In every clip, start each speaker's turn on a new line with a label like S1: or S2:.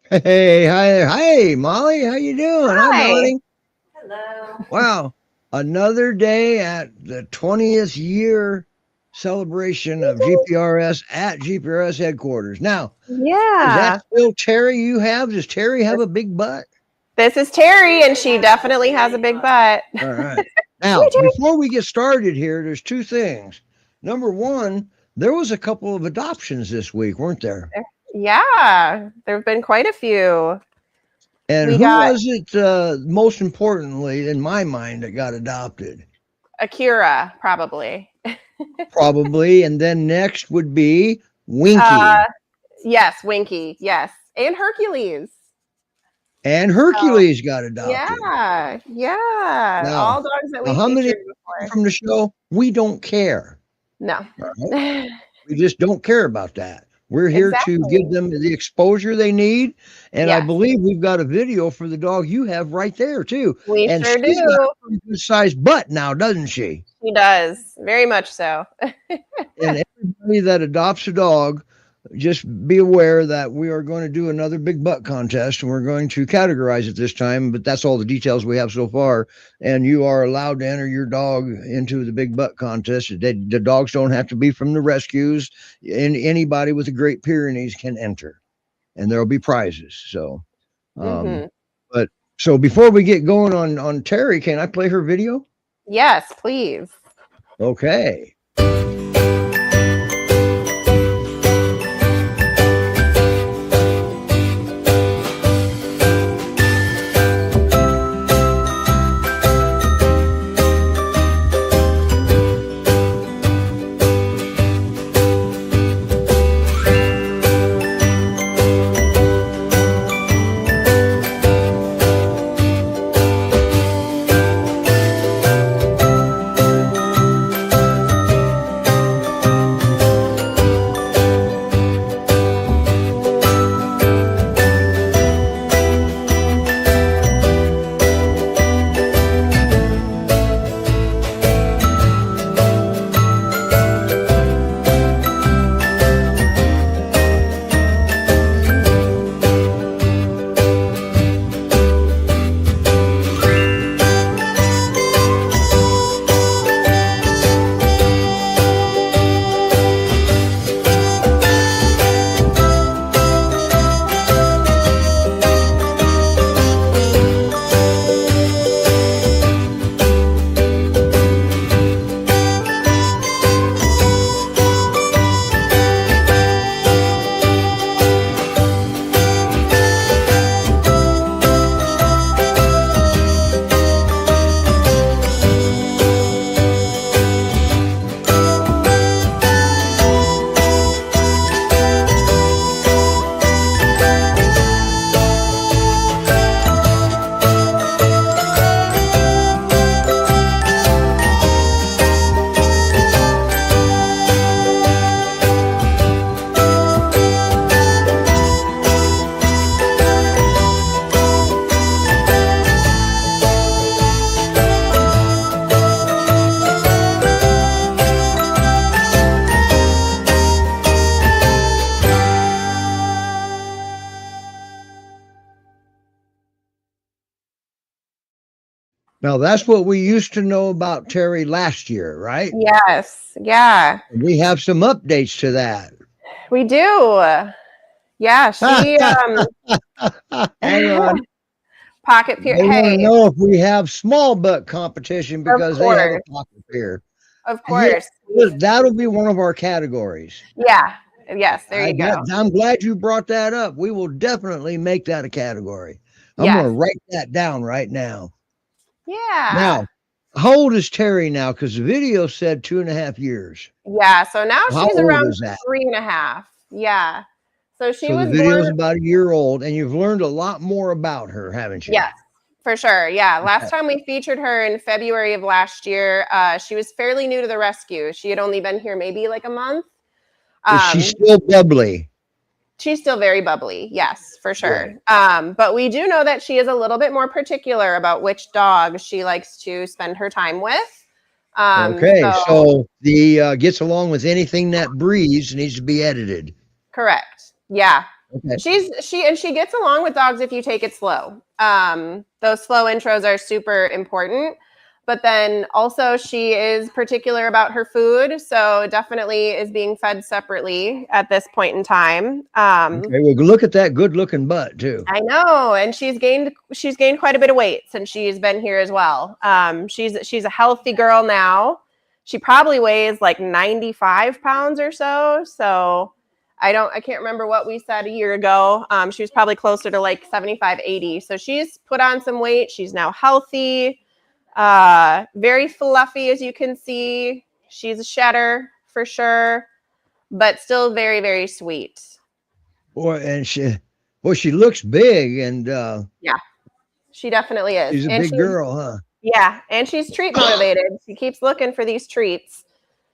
S1: Hey, hi, Molly. How you doing? Hi,
S2: Hi.
S1: Melanie.
S2: Hello.
S1: Wow, another day at the 20th year celebration of GPRS at GPRS headquarters. Now, is that
S2: Yeah.
S1: still Terry you have? Does Terry have a big butt?
S2: This is Terry, and she definitely has a big butt.
S1: All right.
S2: Come here,
S1: Now,
S2: Terry.
S1: before we get started here, there's two things. Number one, there was a couple of adoptions this week, weren't there?
S2: Yeah, there have been quite a few.
S1: And
S2: We
S1: who
S2: got
S1: was it, most importantly, in my mind, that got adopted?
S2: Akira, probably.
S1: Probably. And then next would be
S2: Uh,
S1: Winky.
S2: yes, Winky. Yes, and Hercules.
S1: And
S2: So,
S1: Hercules got adopted.
S2: yeah.
S1: Now,
S2: All dogs that
S1: now
S2: we
S1: how many
S2: featured before.
S1: from the show? We don't care.
S2: No.
S1: All right? We just don't care about that. We're here to
S2: Exactly.
S1: give them the exposure they need. And I
S2: Yes,
S1: believe we've got a video for the dog you have right there, too.
S2: we
S1: And
S2: sure
S1: she's got
S2: do.
S1: a pretty good sized butt now, doesn't she?
S2: She does. Very much so.
S1: And everybody that adopts a dog, just be aware that we are going to do another big butt contest, and we're going to categorize it this time, but that's all the details we have so far. And you are allowed to enter your dog into the big butt contest. The dogs don't have to be from the rescues, and anybody with the Great Pyrenees can enter, and there'll be prizes. So
S2: hmm
S1: but so before we get going on Terry, can I play her video?
S2: Yes, please.
S1: Okay. Now that's what we used to know about Terry last year, right?
S2: Yes. Yeah,
S1: We have some updates to that.
S2: we do. Yeah, she
S1: Hang on.
S2: pocket peer.
S1: They want to
S2: Hey,
S1: know if we have small butt competition
S2: of
S1: because they have a
S2: course.
S1: pocket pair.
S2: Of
S1: Yeah,
S2: course.
S1: that'll be one of our categories.
S2: Yeah. Yes, there you go.
S1: I'm glad you brought that up. We will definitely make that a category. I'm going
S2: Yes.
S1: to write that down right now.
S2: Yeah.
S1: Now, how old is Terry now? Because the video said 2.5 years.
S2: Yeah. So now
S1: How
S2: she's
S1: old
S2: around
S1: is that?
S2: 3.5. Yeah. So she
S1: So
S2: was
S1: the video's
S2: born.
S1: about a year old, and you've learned a lot more about her, haven't you?
S2: Yes, for sure. Yeah. Last time we featured her in February of last year, she was fairly new to the rescue. She had only been here maybe like a month.
S1: Is she still bubbly?
S2: She's still very bubbly. Yes, for sure.
S1: Right.
S2: But we do know that she is a little bit more particular about which dog she likes to spend her time with.
S1: Okay, so the gets along with anything that breathes needs to be edited.
S2: Correct. Yeah.
S1: Okay.
S2: She gets along with dogs if you take it slow. Those slow intros are super important. But then also she is particular about her food, so definitely is being fed separately at this point in time.
S1: Okay. Well, look at that good-looking butt too.
S2: I know, and she's gained quite a bit of weight since she's been here as well. She's a healthy girl now. She probably weighs like 95 pounds or so. So I can't remember what we said a year ago. She was probably closer to like 75, 80. So she's put on some weight. She's now healthy. Very fluffy, as you can see. She's a shedder for sure, but still very, very sweet.
S1: She looks big, and
S2: Yeah, she definitely is.
S1: she's a big girl, huh?
S2: Yeah, and she's treat motivated. She keeps looking for these treats.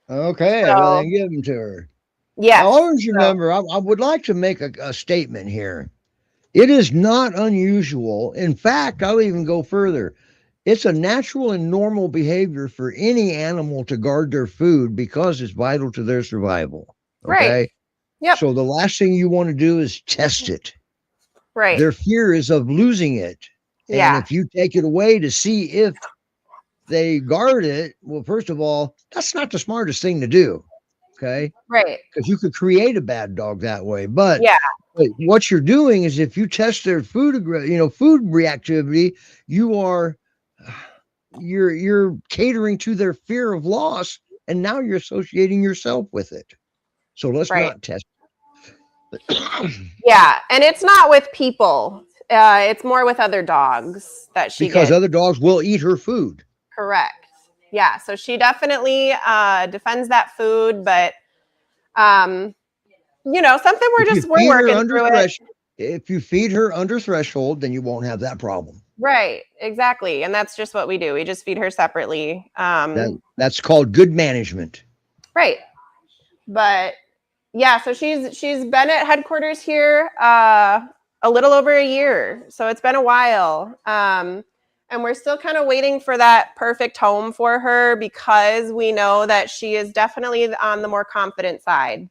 S1: Okay,
S2: So,
S1: well, then give them to her.
S2: Yes.
S1: I always remember, I would like to make a statement here. It is not unusual. In fact, I'll even go further. It's a natural and normal behavior for any animal to guard their food because it's vital to their survival. Okay.
S2: Right. Yep.
S1: So the last thing you want to do is test it.
S2: Right.
S1: Their fear is of losing it. And if you take it away to see if they guard it, well, first of all, that's not the smartest thing to do. Okay.
S2: Right.
S1: Because you could create a bad dog that way. But
S2: but
S1: what you're doing is if you test their food reactivity, you're catering to their fear of loss, and now you're associating yourself with it. So let's not test it.
S2: Yeah, and it's not with people. It's more with other dogs that she
S1: because
S2: gets.
S1: Other dogs will eat her food.
S2: Correct. Yeah, so she definitely defends that food, but something we're working through it.
S1: If you feed her under threshold, then you won't have that problem.
S2: Right, exactly. And that's just what we do. We just feed her separately.
S1: That's called good management.
S2: Right. But yeah, so she's been at headquarters here a little over a year. So it's been a while. And we're still kind of waiting for that perfect home for her because we know that she is definitely on the more confident side.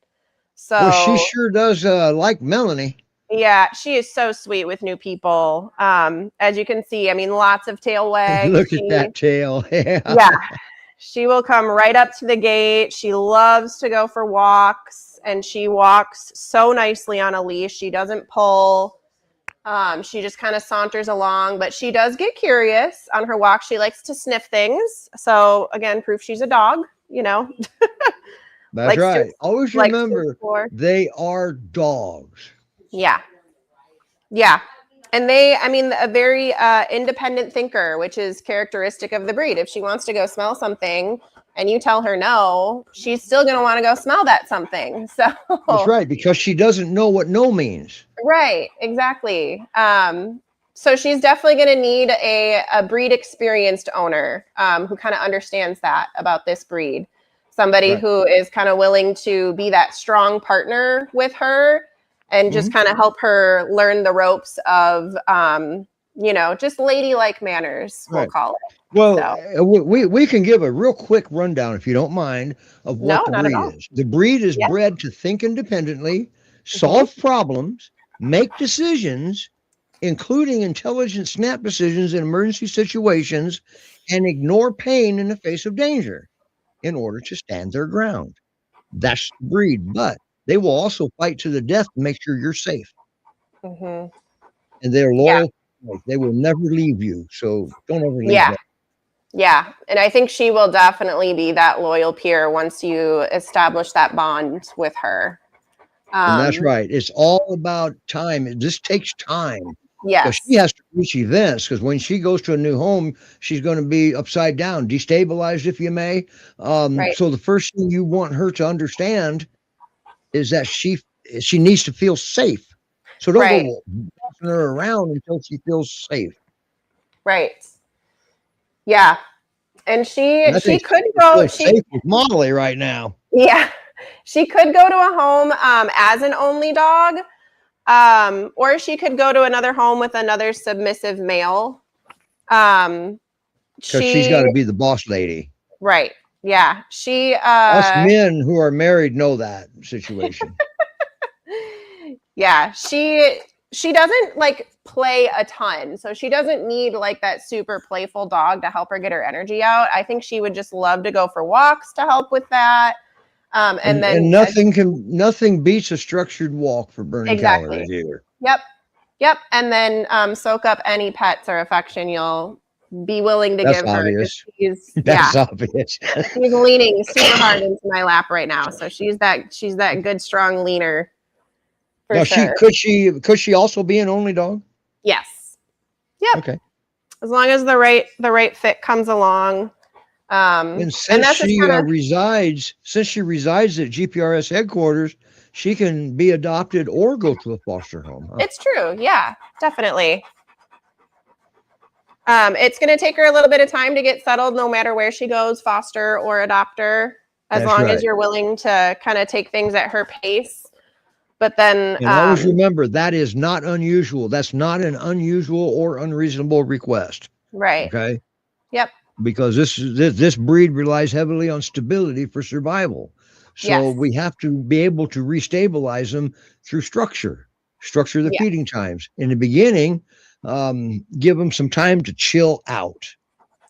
S2: So
S1: well, she sure does like Melanie.
S2: Yeah, she is so sweet with new people. As you can see, I mean, lots of tail wags.
S1: Look at that tail.
S2: Yeah, she will come right up to the gate. She loves to go for walks, and she walks so nicely on a leash. She doesn't pull. She just kind of saunters along, but she does get curious on her walk. She likes to sniff things. So again, proof she's a dog,
S1: That's right. Always remember, they are dogs.
S2: Yeah. Yeah. And a very independent thinker, which is characteristic of the breed. If she wants to go smell something and you tell her no, she's still going to want to go smell that something. So
S1: that's right, because she doesn't know what no means.
S2: Right. Exactly. So she's definitely going to need a breed experienced owner who kind of understands that about this breed. Somebody who is kind of willing to be that strong partner with her and just kind of help her learn the ropes of, just ladylike manners, we'll call it.
S1: Well, we can give a real quick rundown, if you don't mind, of what the breed is. The breed is bred to think independently, solve problems, make decisions, including intelligent snap decisions in emergency situations, and ignore pain in the face of danger in order to stand their ground. That's the breed, but they will also fight to the death to make sure you're safe. And they're loyal. Yeah. They will never leave you. So don't ever leave them.
S2: Yeah. And I think she will definitely be that loyal peer once you establish that bond with her.
S1: And that's right. It's all about time. This takes time.
S2: Yes.
S1: She has to reach events because when she goes to a new home, she's going to be upside down, destabilized, if you may. So the first thing you want her to understand is that she needs to feel safe. So don't go bossing her around until she feels safe. Right.
S2: Yeah. And she could go
S1: safe with Molly right now.
S2: Yeah. She could go to a home as an only dog. Or she could go to another home with another submissive male.
S1: Because she's got to be the boss lady.
S2: Right. Yeah.
S1: Us men who are married know that situation.
S2: Yeah, she doesn't like play a ton, so she doesn't need like that super playful dog to help her get her energy out. I think she would just love to go for walks to help with that. And then
S1: nothing beats a structured walk for burning
S2: exactly.
S1: calories either.
S2: Yep. And then soak up any pets or affection you'll be willing to
S1: That's
S2: give
S1: obvious.
S2: her.
S1: That's obvious.
S2: She's leaning super hard into my lap right now, so she's that good strong leaner. For
S1: Now,
S2: sure.
S1: could she also be an only dog?
S2: Yes. Yep.
S1: Okay.
S2: As long as the right fit comes along.
S1: And since she resides at GPRS headquarters, she can be adopted or go to a foster home. Huh?
S2: It's true. Yeah, definitely. It's going to take her a little bit of time to get settled, no matter where she goes, foster or adopter, as long as you're willing to kind of take things at her pace. But then,
S1: and always remember, that is not unusual. That's not an unusual or unreasonable request.
S2: Right.
S1: Okay.
S2: Yep.
S1: Because this breed relies heavily on stability for survival. So we have to be able to restabilize them through structure the feeding times. In the beginning, give them some time to chill out.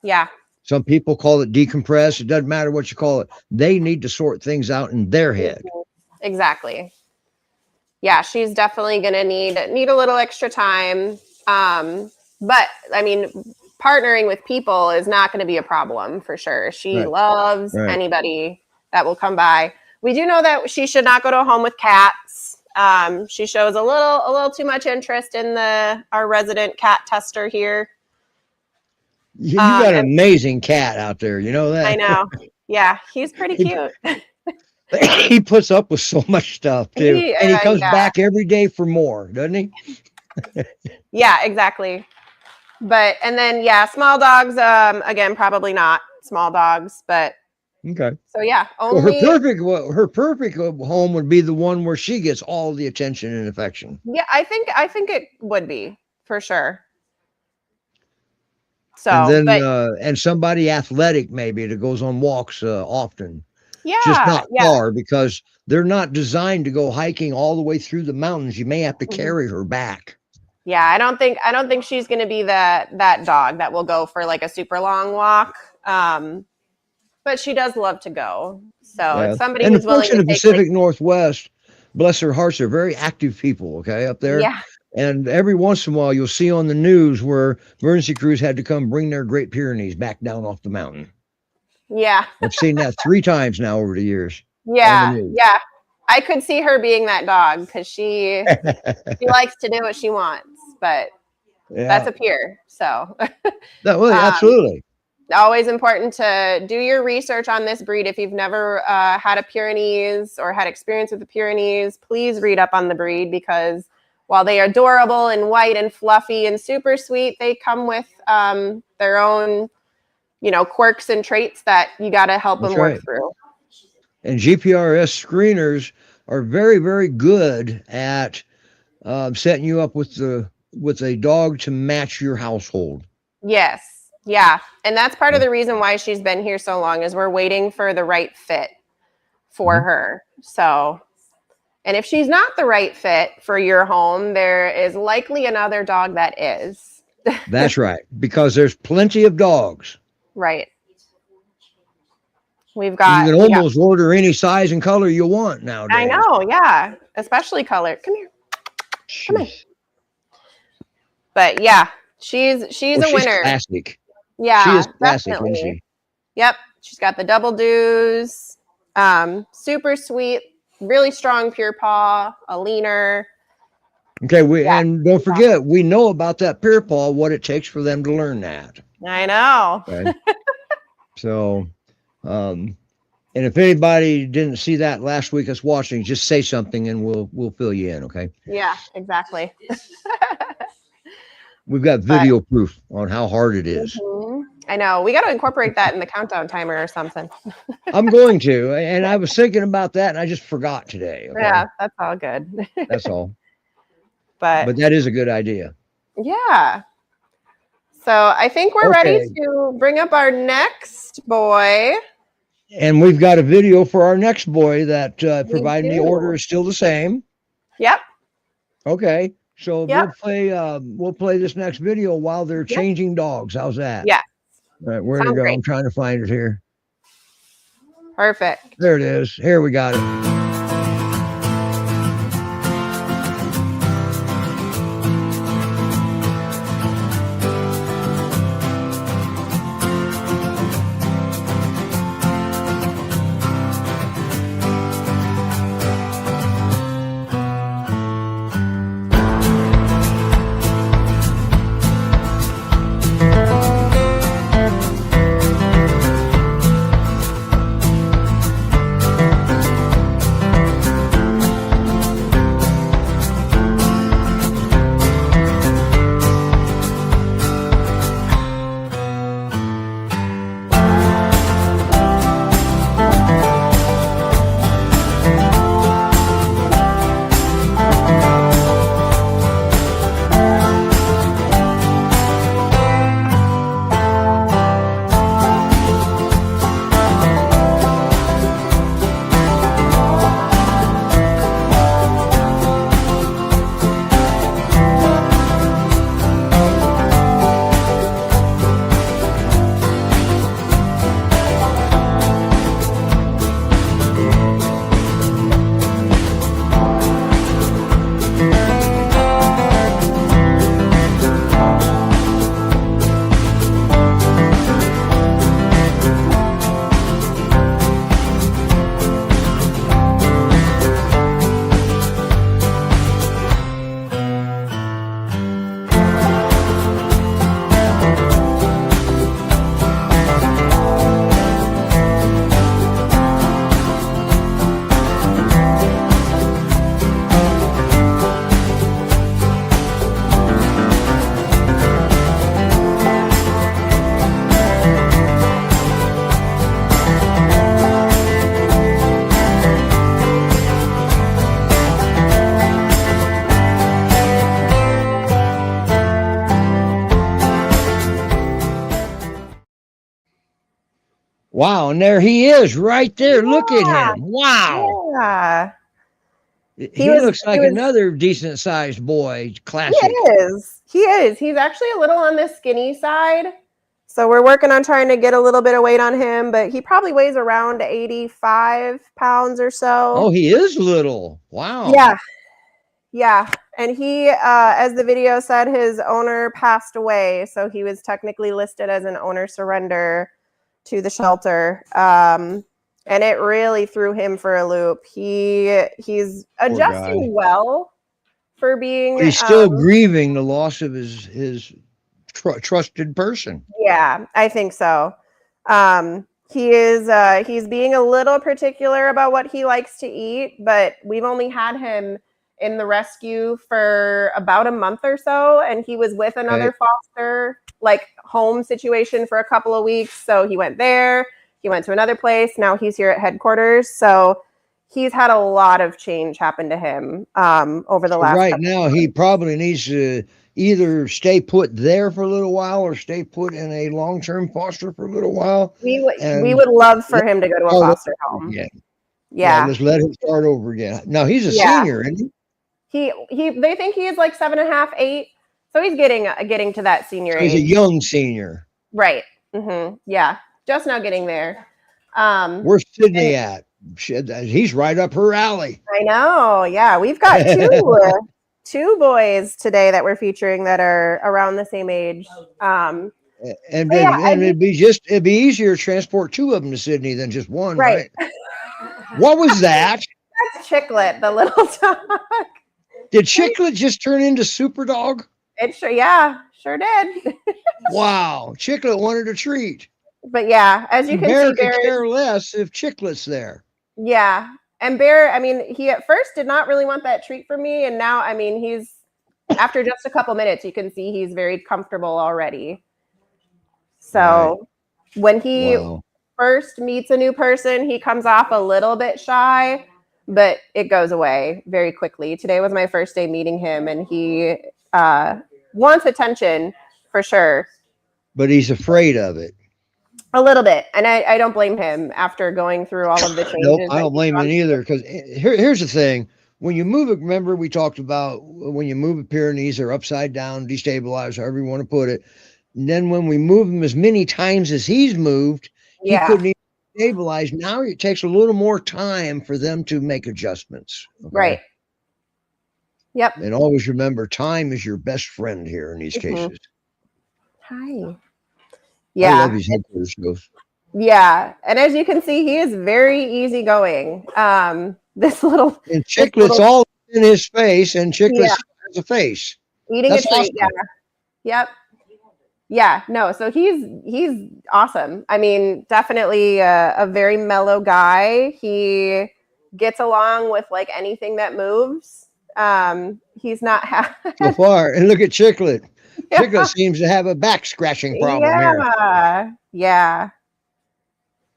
S2: Yeah.
S1: Some people call it decompress. It doesn't matter what you call it. They need to sort things out in their head.
S2: Exactly. Yeah, she's definitely going to need a little extra time. But I mean, partnering with people is not going to be a problem for sure. She loves anybody that will come by. We do know that she should not go to a home with cats. She shows a little too much interest in our resident cat tester here.
S1: You got an amazing cat out there. You know that?
S2: I know. Yeah, he's pretty cute.
S1: He puts up with so much stuff too. And he comes back every day for more, doesn't he?
S2: Yeah, exactly. But, and then, small dogs, again, probably not small dogs, but.
S1: Okay.
S2: So yeah,
S1: her perfect home would be the one where she gets all the attention and affection.
S2: Yeah, I think it would be for sure. So,
S1: and then, and somebody athletic maybe that goes on walks often.
S2: Yeah.
S1: Just not far, because they're not designed to go hiking all the way through the mountains. You may have to carry her back.
S2: Yeah, I don't think she's going to be that dog that will go for like a super long walk. But she does love to go. So it's somebody who's willing to take.
S1: And the Pacific Northwest, bless their hearts, are very active people, okay, up there.
S2: Yeah.
S1: And every once in a while, you'll see on the news where emergency crews had to come bring their Great Pyrenees back down off the mountain.
S2: Yeah.
S1: I've seen that 3 times now over the years.
S2: Yeah. Yeah. I could see her being that dog because she likes to do what she wants, but that's a Pyr. So
S1: absolutely.
S2: Always important to do your research on this breed. If you've never had a Pyrenees or had experience with the Pyrenees, please read up on the breed, because while they are adorable and white and fluffy and super sweet, they come with their own, quirks and traits that you got to help them work through.
S1: And GPRS screeners are very, very good at setting you up with a dog to match your household.
S2: Yes. Yeah. And that's part of the reason why she's been here so long, is we're waiting for the right fit for her. So, and if she's not the right fit for your home, there is likely another dog that is.
S1: That's right. Because there's plenty of dogs.
S2: Right. We've got.
S1: You can almost order any size and color you want nowadays.
S2: I know. Yeah. Especially color. Come here. Come on. But yeah, she's a winner.
S1: Classic.
S2: Yeah,
S1: she is classic,
S2: definitely.
S1: Isn't she?
S2: Yep, she's got the double dews, super sweet, really strong pure paw, a leaner.
S1: Okay, and don't forget, we know about that pure paw, what it takes for them to learn that.
S2: I know.
S1: Okay. So, and if anybody didn't see that last week us watching, just say something and we'll fill you in. Okay.
S2: Yeah, exactly.
S1: We've got video proof on how hard it is.
S2: I know. We got to incorporate that in the countdown timer or something.
S1: I'm going to. And I was thinking about that and I just forgot today. Okay?
S2: Yeah, that's all good.
S1: That's all.
S2: But
S1: that is a good idea.
S2: Yeah. So I think we're ready to bring up our next boy.
S1: And we've got a video for our next boy that providing the order is still the same.
S2: Yep.
S1: Okay. So
S2: Yep.
S1: we'll play this next video while they're
S2: Yep.
S1: changing dogs. How's that?
S2: Yeah.
S1: All right, where'd it
S2: Sounds
S1: go?
S2: great.
S1: I'm trying to find it here.
S2: Perfect.
S1: There it is. Here we got it. Wow, and there he is right there. Look at him. Wow.
S2: Yeah.
S1: He looks like another decent sized boy. Classic.
S2: He is. He is. He's actually a little on the skinny side. So we're working on trying to get a little bit of weight on him, but he probably weighs around 85 pounds or so.
S1: Oh, he is little. Wow.
S2: Yeah. Yeah. And he, as the video said, his owner passed away. So he was technically listed as an owner surrender to the shelter. And it really threw him for a loop. He's adjusting well for being.
S1: He's still grieving the loss of his trusted person.
S2: Yeah, I think so. He's being a little particular about what he likes to eat, but we've only had him in the rescue for about a month or so, and he was with another foster home situation for a couple of weeks. So he went there, he went to another place. Now he's here at headquarters. So he's had a lot of change happen to him over the last.
S1: Right now, he probably needs to either stay put there for a little while or stay put in a long-term foster for a little while.
S2: We would love for him to go to a foster home. Yeah,
S1: just let him start over again. Now he's a senior, isn't
S2: he? They think he is like 7.5, 8. So he's getting to that senior age.
S1: He's a young senior.
S2: Right. Mm-hmm. Yeah. Just now getting there.
S1: Where's Sydney at? He's right up her alley.
S2: I know. Yeah. We've got two boys today that we're featuring that are around the same age.
S1: It'd be easier to transport 2 of them to Sydney than just one. Right. What was that?
S2: That's Chicklet, the little dog.
S1: Did Chicklet just turn into Super Dog?
S2: It sure did.
S1: Wow, Chicklet wanted a treat.
S2: But yeah, as you can see,
S1: Bear could care less if Chicklet's there.
S2: Yeah, and Bear, I mean, he at first did not really want that treat from me, and now, I mean, he's after just a couple minutes, you can see he's very comfortable already. So when he first meets a new person, he comes off a little bit shy, but it goes away very quickly. Today was my first day meeting him, and he wants attention for sure.
S1: But he's afraid of it.
S2: A little bit. And I don't blame him after going through all of the changes.
S1: Nope, I don't blame him either. Because here's the thing. when you move it, remember we talked about when you move a Pyrenees, they're upside down, destabilized, however you want to put it. And then when we move him as many times as he's moved, he
S2: Yeah.
S1: couldn't even stabilize. Now it takes a little more time for them to make adjustments. Okay?
S2: Right. Yep.
S1: And always remember, time is your best friend here in these cases.
S2: Hi.
S1: I love his headquarters shows.
S2: Yeah. And as you can see, he is very easygoing. This little
S1: and Chiclet's all in his face, and Chiclet has a face.
S2: Eating
S1: That's
S2: a treat.
S1: awesome.
S2: Yeah. Yep. Yeah. No. So he's awesome. I mean, definitely a very mellow guy. He gets along with like anything that moves. He's not
S1: so far. And look at Chiclet. Chiclet seems to have a back scratching problem here.
S2: Yeah.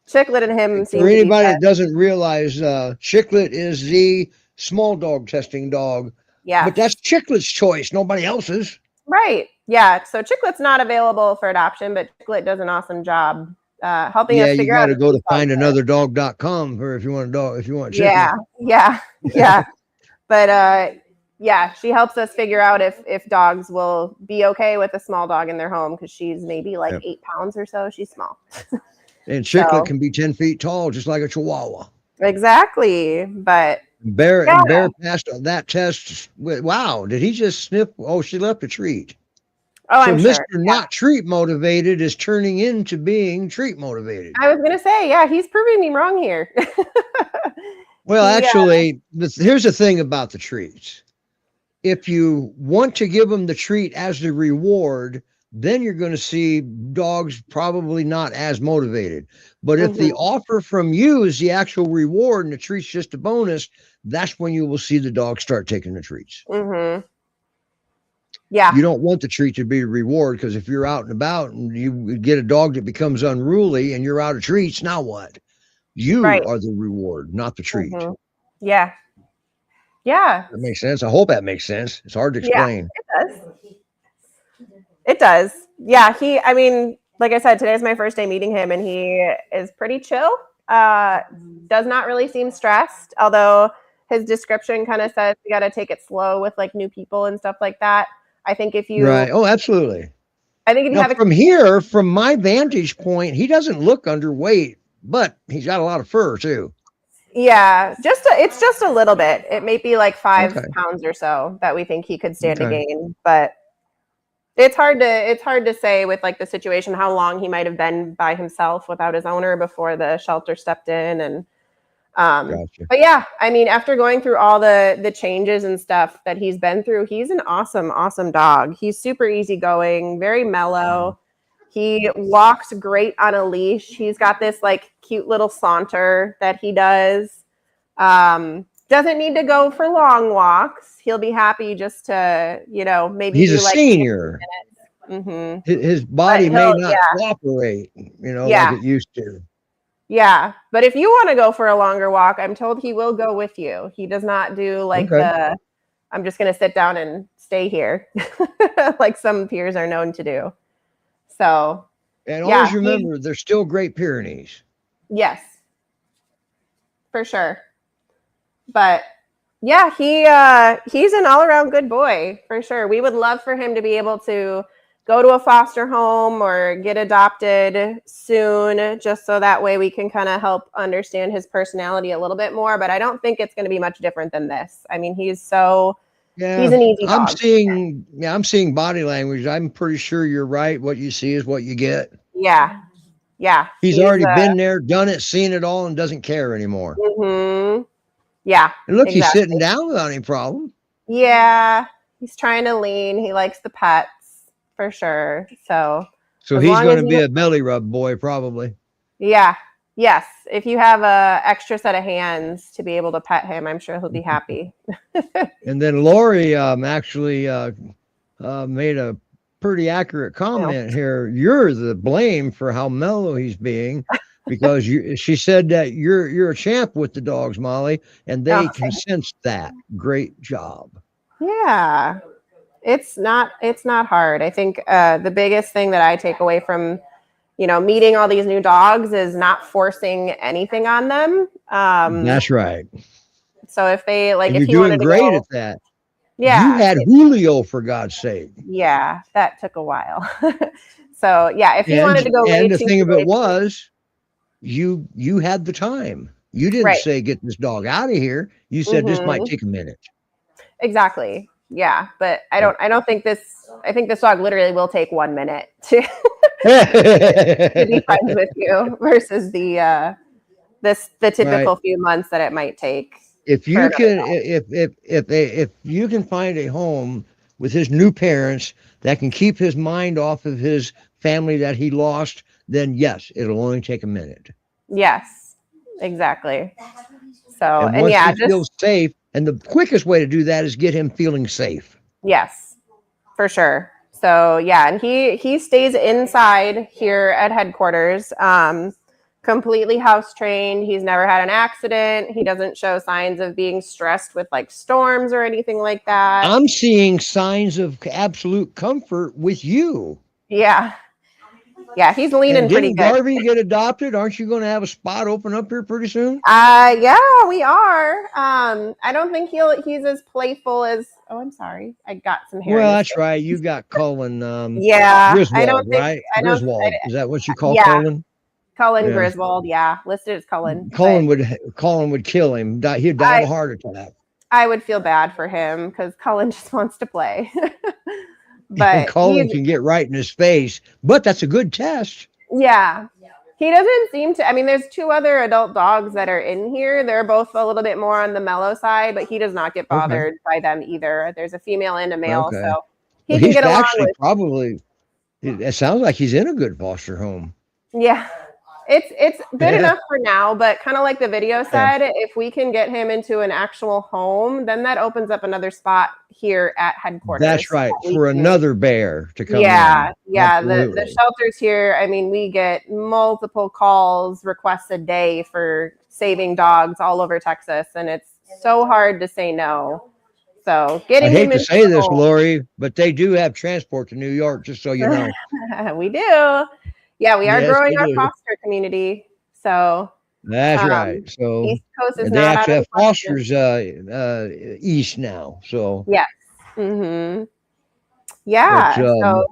S2: Chiclet and him seem
S1: for anybody that doesn't realize, Chiclet is the small dog testing dog.
S2: Yeah.
S1: But that's Chiclet's choice, nobody else's.
S2: Right. Yeah. So Chiclet's not available for adoption, but Chiclet does an awesome job helping us figure out.
S1: Yeah, you got to go to findanother.com for if you want a dog, if you want Chiclet.
S2: Yeah. But yeah, she helps us figure out if dogs will be okay with a small dog in their home because she's maybe like 8 pounds or so. She's small.
S1: And Chiclet can be 10 feet tall, just like a Chihuahua.
S2: Exactly. But
S1: Bear passed on that test. Wow, did he just sniff? Oh, she left a treat.
S2: Oh,
S1: so
S2: I'm
S1: Mr.
S2: Sure.
S1: Not treat motivated is turning into being treat motivated.
S2: I was gonna say, yeah, he's proving me wrong here.
S1: Well, actually, here's the thing about the treats. If you want to give them the treat as the reward, then you're going to see dogs probably not as motivated. But if the offer from you is the actual reward and the treat's just a bonus, that's when you will see the dog start taking the treats.
S2: Yeah.
S1: You don't want the treat to be a reward, because if you're out and about and you get a dog that becomes unruly and you're out of treats, now what? You are the reward, not the treat.
S2: Yeah.
S1: That makes sense. I hope that makes sense. It's hard to explain.
S2: Yeah, it does. It does. Yeah. I mean, like I said, today's my first day meeting him, and he is pretty chill. Does not really seem stressed, although his description kind of says you got to take it slow with like new people and stuff like that. I think if you
S1: Oh, absolutely.
S2: I think if you have
S1: from here, from my vantage point, he doesn't look underweight, but he's got a lot of fur too.
S2: Yeah, it's just a little bit. It may be like 5 pounds or so that we think he could stand to gain, but it's hard to say with like the situation how long he might have been by himself without his owner before the shelter stepped in. And but yeah, I mean, after going through all the changes and stuff that he's been through, he's an awesome dog. He's super easygoing, very mellow. He walks great on a leash. He's got this like cute little saunter that he does. Doesn't need to go for long walks. He'll be happy just to, maybe
S1: he's a senior. His body may not cooperate, like it used to.
S2: Yeah. But if you want to go for a longer walk, I'm told he will go with you. He does not do like I'm just going to sit down and stay here like some Pyrs are known to do. So,
S1: and always remember, they're still Great Pyrenees.
S2: Yes, for sure. But yeah, he's an all-around good boy for sure. We would love for him to be able to go to a foster home or get adopted soon, just so that way we can kind of help understand his personality a little bit more. But I don't think it's going to be much different than this. I mean, he's an easy dog.
S1: I'm seeing body language. I'm pretty sure you're right. What you see is what you get.
S2: Yeah.
S1: He's already been there, done it, seen it all, and doesn't care anymore.
S2: Yeah.
S1: And look, he's sitting down without any problem.
S2: Yeah. He's trying to lean. He likes the pets for sure. So
S1: he's going to be a belly rub boy, probably.
S2: Yeah. Yes. If you have a extra set of hands to be able to pet him, I'm sure he'll be happy.
S1: And then Lori actually made a pretty accurate comment here. You're the blame for how mellow he's being, because she said that you're a champ with the dogs, Molly, and they can sense that. Great job.
S2: Yeah. It's not hard. I think the biggest thing that I take away from meeting all these new dogs is not forcing anything on them.
S1: That's right.
S2: So if they like,
S1: And
S2: if
S1: you're
S2: he
S1: doing
S2: wanted to
S1: great
S2: go,
S1: at that. You
S2: yeah,
S1: had Julio, for God's sake.
S2: yeah, that took a while. So yeah, if he wanted to go way
S1: And the
S2: too
S1: thing of it
S2: big,
S1: was, you had the time. You didn't
S2: right?
S1: say get this dog out of here. You said this might
S2: Hmm.
S1: take a minute.
S2: Exactly. Yeah, but I
S1: Oh.
S2: don't. I don't think this. I think this dog literally will take 1 minute to be friends with you versus the
S1: Right.
S2: typical few months that it might take
S1: If
S2: for
S1: you
S2: another
S1: can,
S2: dog.
S1: if you can find a home with his new parents that can keep his mind off of his family that he lost, then yes, it'll only take a minute.
S2: Yes, exactly. So,
S1: And
S2: and
S1: once
S2: yeah,
S1: he
S2: just
S1: feels safe, and the quickest way to do that is get him feeling safe.
S2: yes, for sure. So yeah, and he stays inside here at headquarters. Completely house trained. He's never had an accident. He doesn't show signs of being stressed with like storms or anything like that.
S1: I'm seeing signs of absolute comfort with you.
S2: Yeah. Yeah, he's leaning
S1: And
S2: pretty
S1: didn't
S2: good.
S1: Garvey get adopted? Aren't you going to have a spot open up here pretty soon?
S2: Yeah, we are. I don't think he's as playful as, oh, I'm sorry. I got some hair in
S1: Well,
S2: this.
S1: that's right. You got Cullen
S2: Yeah,
S1: Griswold, right?
S2: I don't,
S1: Griswold. Is that what you call
S2: yeah,
S1: Cullen?
S2: Cullen
S1: Yeah.
S2: Griswold. Yeah, listed as Cullen. But
S1: Cullen would kill him. He'd die of a heart attack.
S2: I would feel bad for him because Cullen just wants to play.
S1: And
S2: But
S1: Cullen can get right in his face, but that's a good test.
S2: yeah, he doesn't seem to. I mean, there's two other adult dogs that are in here. They're both a little bit more on the mellow side, but he does not get
S1: Okay.
S2: bothered by them either. There's a female and a male,
S1: Okay.
S2: so he
S1: Well,
S2: can
S1: he's
S2: get along
S1: actually
S2: with.
S1: probably, it sounds like he's in a good foster home.
S2: Yeah. It's good enough for now, but kind of like the video said, if we can get him into an actual home, then that opens up another spot here at headquarters.
S1: That's right. For another bear to come
S2: Yeah,
S1: in.
S2: yeah.
S1: Absolutely.
S2: The shelters here, I mean, we get multiple calls, requests a day for saving dogs all over Texas, and it's so hard to say no. So
S1: I
S2: getting
S1: hate
S2: him
S1: to
S2: into
S1: say
S2: the
S1: this,
S2: home,
S1: Lori, but they do have transport to New York, just so you know.
S2: we do. Yeah, we are
S1: Yes,
S2: growing
S1: they
S2: our
S1: do.
S2: foster community. So
S1: That's right. So
S2: East Coast is
S1: they
S2: not out
S1: actually
S2: of
S1: have
S2: the question.
S1: fosters east now. So
S2: Yes. Mm-hmm. Yeah.
S1: but
S2: So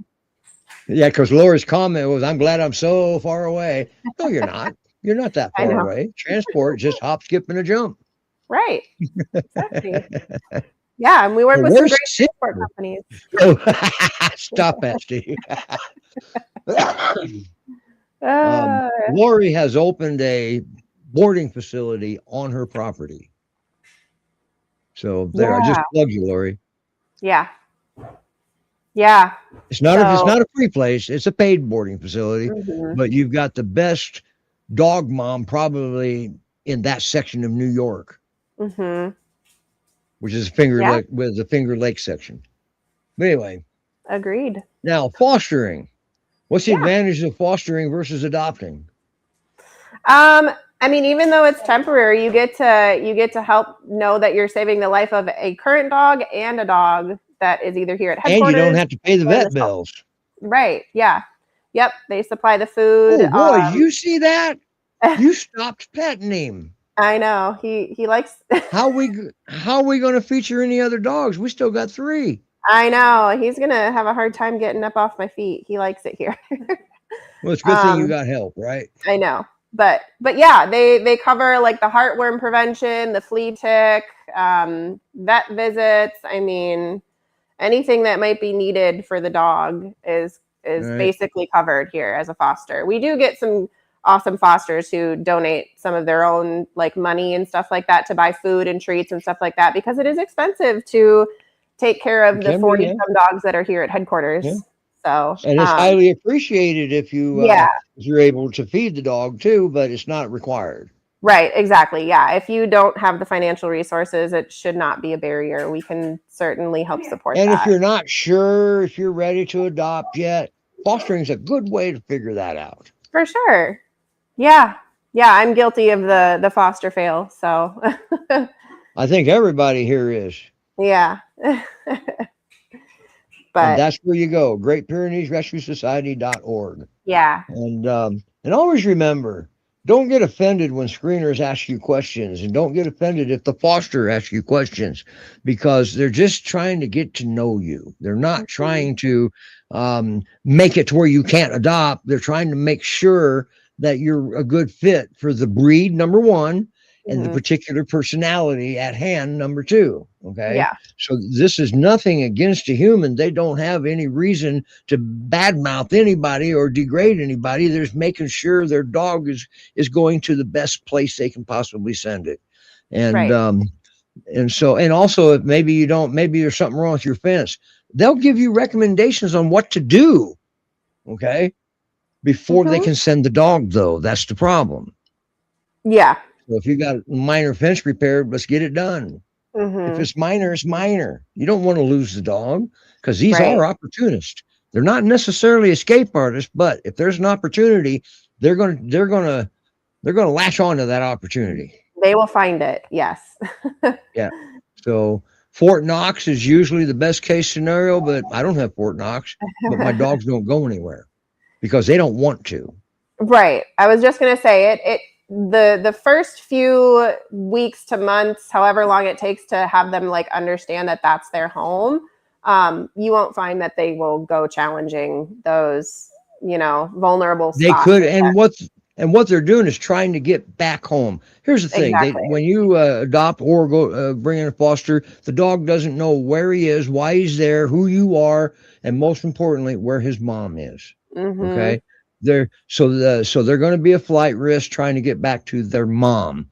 S1: yeah, because Laura's comment was, "I'm glad I'm so far away." No, you're not. You're not that
S2: I
S1: far
S2: know.
S1: away. Transport just hop, skip, and a jump.
S2: Right. Exactly. Yeah, and we work
S1: But
S2: with some
S1: where's
S2: great
S1: Sid?
S2: transport companies.
S1: Oh, stop that, Steve.
S2: Uh,
S1: Lori has opened a boarding facility on her property. So there, I just
S2: yeah.
S1: plugged you, Lori.
S2: Yeah. Yeah.
S1: It's not a free place. It's a paid boarding facility,
S2: Mhm.
S1: but you've got the best dog mom probably in that section of New York,
S2: Mhm.
S1: which is
S2: Yeah.
S1: with the Finger Lake section. But anyway,
S2: Agreed.
S1: now fostering. What's the
S2: Yeah.
S1: advantage of fostering versus adopting?
S2: I mean, even though it's temporary, you get to help know that you're saving the life of a current dog and a dog that is either here at
S1: And
S2: headquarters.
S1: you don't have to pay the
S2: or in
S1: vet
S2: the shelter.
S1: bills.
S2: Right. Yeah. Yep. They supply the food.
S1: Oh boy, you see that? You stopped petting him.
S2: I know. He likes.
S1: How we going to feature any other dogs? We still got 3.
S2: I know. He's gonna have a hard time getting up off my feet. He likes it here.
S1: Well, it's a good thing you got help, right?
S2: I know. But yeah, they cover like the heartworm prevention, the flea tick, vet visits. I mean, anything that might be needed for the dog is
S1: Right.
S2: basically covered here as a foster. We do get some awesome fosters who donate some of their own like money and stuff like that to buy food and treats and stuff like that because it is expensive to take care of the 40 some dogs that are here at headquarters.
S1: Yeah.
S2: So
S1: And it's highly appreciated if you're able to feed the dog too, but it's not required.
S2: Right, exactly. Yeah. If you don't have the financial resources, it should not be a barrier. We can certainly help support
S1: And
S2: that.
S1: if you're not sure if you're ready to adopt yet, fostering is a good way to figure that out.
S2: For sure. Yeah. Yeah, I'm guilty of the foster fail. So
S1: I think everybody here is.
S2: yeah.
S1: And that's where you go, Great Pyrenees Rescue Society.org.
S2: Yeah.
S1: And always remember, don't get offended when screeners ask you questions, and don't get offended if the foster asks you questions, because they're just trying to get to know you. They're not trying to make it to where you can't adopt. They're trying to make sure that you're a good fit for the breed, number one, and the particular personality at hand, number two. Okay.
S2: Yeah.
S1: So this is nothing against a human. They don't have any reason to badmouth anybody or degrade anybody. They're just making sure their dog is going to the best place they can possibly send it. And and also, if maybe there's something wrong with your fence, they'll give you recommendations on what to do. Okay. Before they can send the dog, though. That's the problem.
S2: Yeah.
S1: So if you got a minor fence repaired, let's get it done. If it's minor, it's minor. You don't want to lose the dog, because these are opportunists. They're not necessarily escape artists, but if there's an opportunity, they're gonna latch on to that opportunity.
S2: They will find it. Yes.
S1: Yeah. So Fort Knox is usually the best case scenario, but I don't have Fort Knox, but my dogs don't go anywhere because they don't want to.
S2: Right. I was just gonna say the first few weeks to months, however long it takes to have them like understand that that's their home, you won't find that they will go challenging those, vulnerable spots.
S1: They could, and what they're doing is trying to get back home. Here's the thing: when you adopt or go bring in a foster, the dog doesn't know where he is, why he's there, who you are, and most importantly, where his mom is. Okay. So they're going to be a flight risk trying to get back to their mom.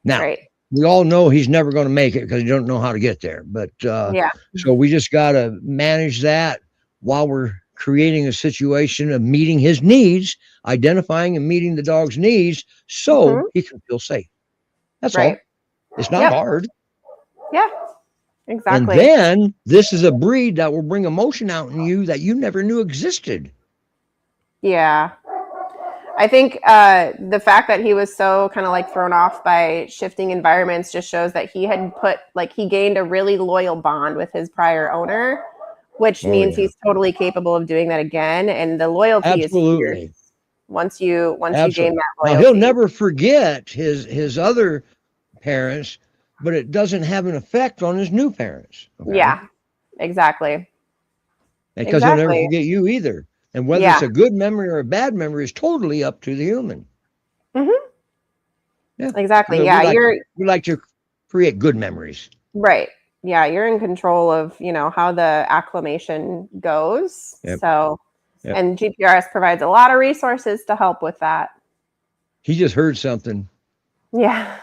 S1: Now, we all know he's never going to make it because he don't know how to get there. But so we just got to manage that while we're creating a situation of meeting his needs, identifying and meeting the dog's needs, so he can feel safe. That's all. It's not hard.
S2: Yeah, exactly.
S1: And then this is a breed that will bring emotion out in you that you never knew existed.
S2: Yeah. I think the fact that he was so kind of like thrown off by shifting environments just shows that he had he gained a really loyal bond with his prior owner, which means he's totally capable of doing that again. And the loyalty is here. Once you gain that loyalty.
S1: Now, he'll never forget his other parents, but it doesn't have an effect on his new parents. Okay?
S2: Yeah, exactly.
S1: Because he'll never forget you either. And whether it's a good memory or a bad memory is totally up to the human. Yeah,
S2: exactly.
S1: We like to create good memories.
S2: Right. Yeah, you're in control of how the acclimation goes. So, and GPRS provides a lot of resources to help with that.
S1: He just heard something.
S2: Yeah.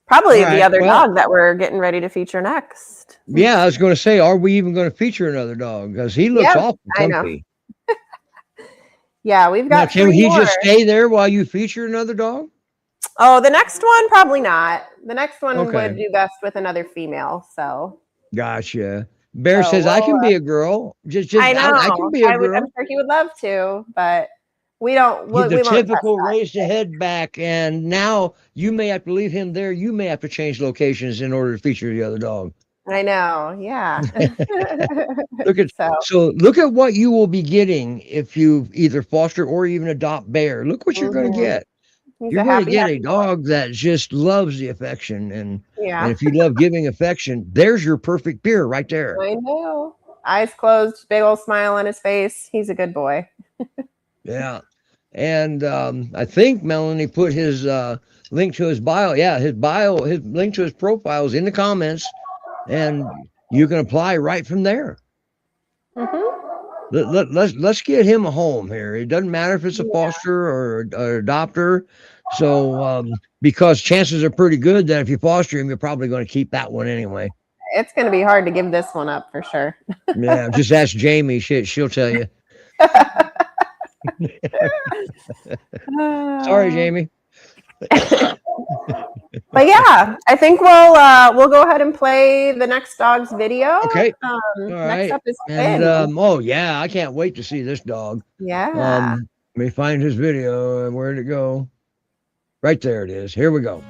S2: Probably the other dog that we're getting ready to feature next.
S1: Yeah, I was going to say, are we even going to feature another dog? Because he looks awful comfy.
S2: Yeah, we've got.
S1: Now, can he just stay there while you feature another dog?
S2: Oh, the next one probably not. The next one would do best with another female. So.
S1: Gotcha. Bear says, "I can be a girl.
S2: I know.
S1: I can be a girl.
S2: I'm sure he would love to, but." We don't.
S1: The typical raise the head back, and now you may have to leave him there. You may have to change locations in order to feature the other dog.
S2: I know. Yeah.
S1: Look at what you will be getting if you either foster or even adopt Bear. Look what you're going to get. You're going to get a dog that just loves the affection, and if you love giving affection, there's your perfect Pyr right there.
S2: I know. Eyes closed, big old smile on his face. He's a good boy.
S1: Yeah. And I think Melanie put his link to his bio. Yeah, his link to his profile is in the comments, and you can apply right from there. Let's get him a home here. It doesn't matter if it's a foster or adopter. So because chances are pretty good that if you foster him, you're probably going to keep that one anyway.
S2: It's going to be hard to give this one up for sure.
S1: Yeah, just ask Jamie. She'll tell you. Sorry, Jamie.
S2: But yeah, I think we'll go ahead and play the next dog's video.
S1: Okay.
S2: All right. Next up is
S1: Finn. I can't wait to see this dog.
S2: Yeah.
S1: Let me find his video. Where'd it go? Right there it is. Here we go.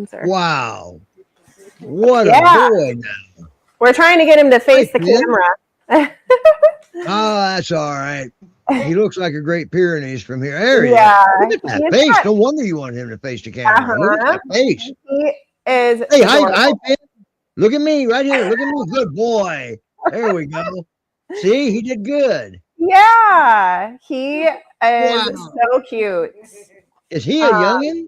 S2: sir.
S1: Wow. What
S2: Yeah.
S1: a boy now.
S2: We're trying to get him to face the
S1: man.
S2: camera.
S1: Oh, that's all right. He looks like a Great Pyrenees from here. There he is.
S2: Yeah.
S1: Look at that face. No wonder you want him to face the camera. Look at that face.
S2: He is
S1: Hey, hi,
S2: adorable.
S1: Ben. Look at me right here. Look at me. Good boy. There we go. See, he did good.
S2: Yeah. He is
S1: Wow.
S2: so cute.
S1: Is he a youngin?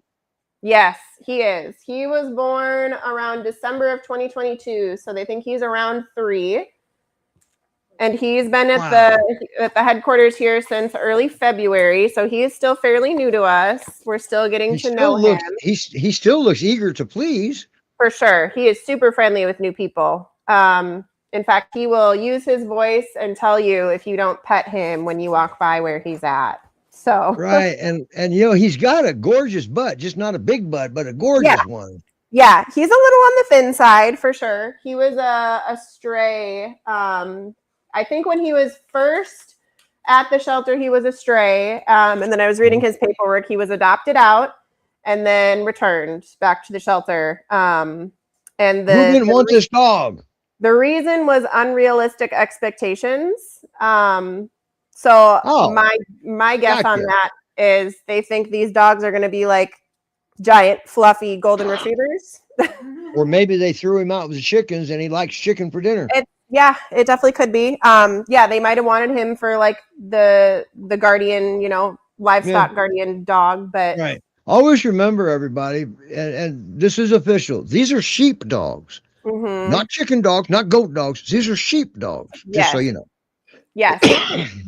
S2: Yes, he is. He was born around December of 2022, so they think he's around 3. And he's been at the headquarters here since early February, so he is still fairly new to us. We're still getting to know him.
S1: He still looks eager to please.
S2: For sure. He is super friendly with new people. In fact, he will use his voice and tell you if you don't pet him when you walk by where he's at. So
S1: right, and he's got a gorgeous butt, just not a big butt, but a gorgeous one.
S2: Yeah, he's a little on the thin side for sure. He was a stray. I think when he was first at the shelter, he was a stray. And then I was reading his paperwork. He was adopted out and then returned back to the shelter. And
S1: who didn't want this dog?
S2: The reason was unrealistic expectations. My guess on that is they think these dogs are going to be like giant, fluffy golden retrievers.
S1: Or maybe they threw him out with the chickens and he likes chicken for dinner.
S2: It definitely could be. They might have wanted him for like the guardian, livestock guardian dog, but
S1: right. Always remember, everybody, and this is official. These are sheep dogs, not chicken dogs, not goat dogs. These are sheep dogs, just so you know.
S2: Yes,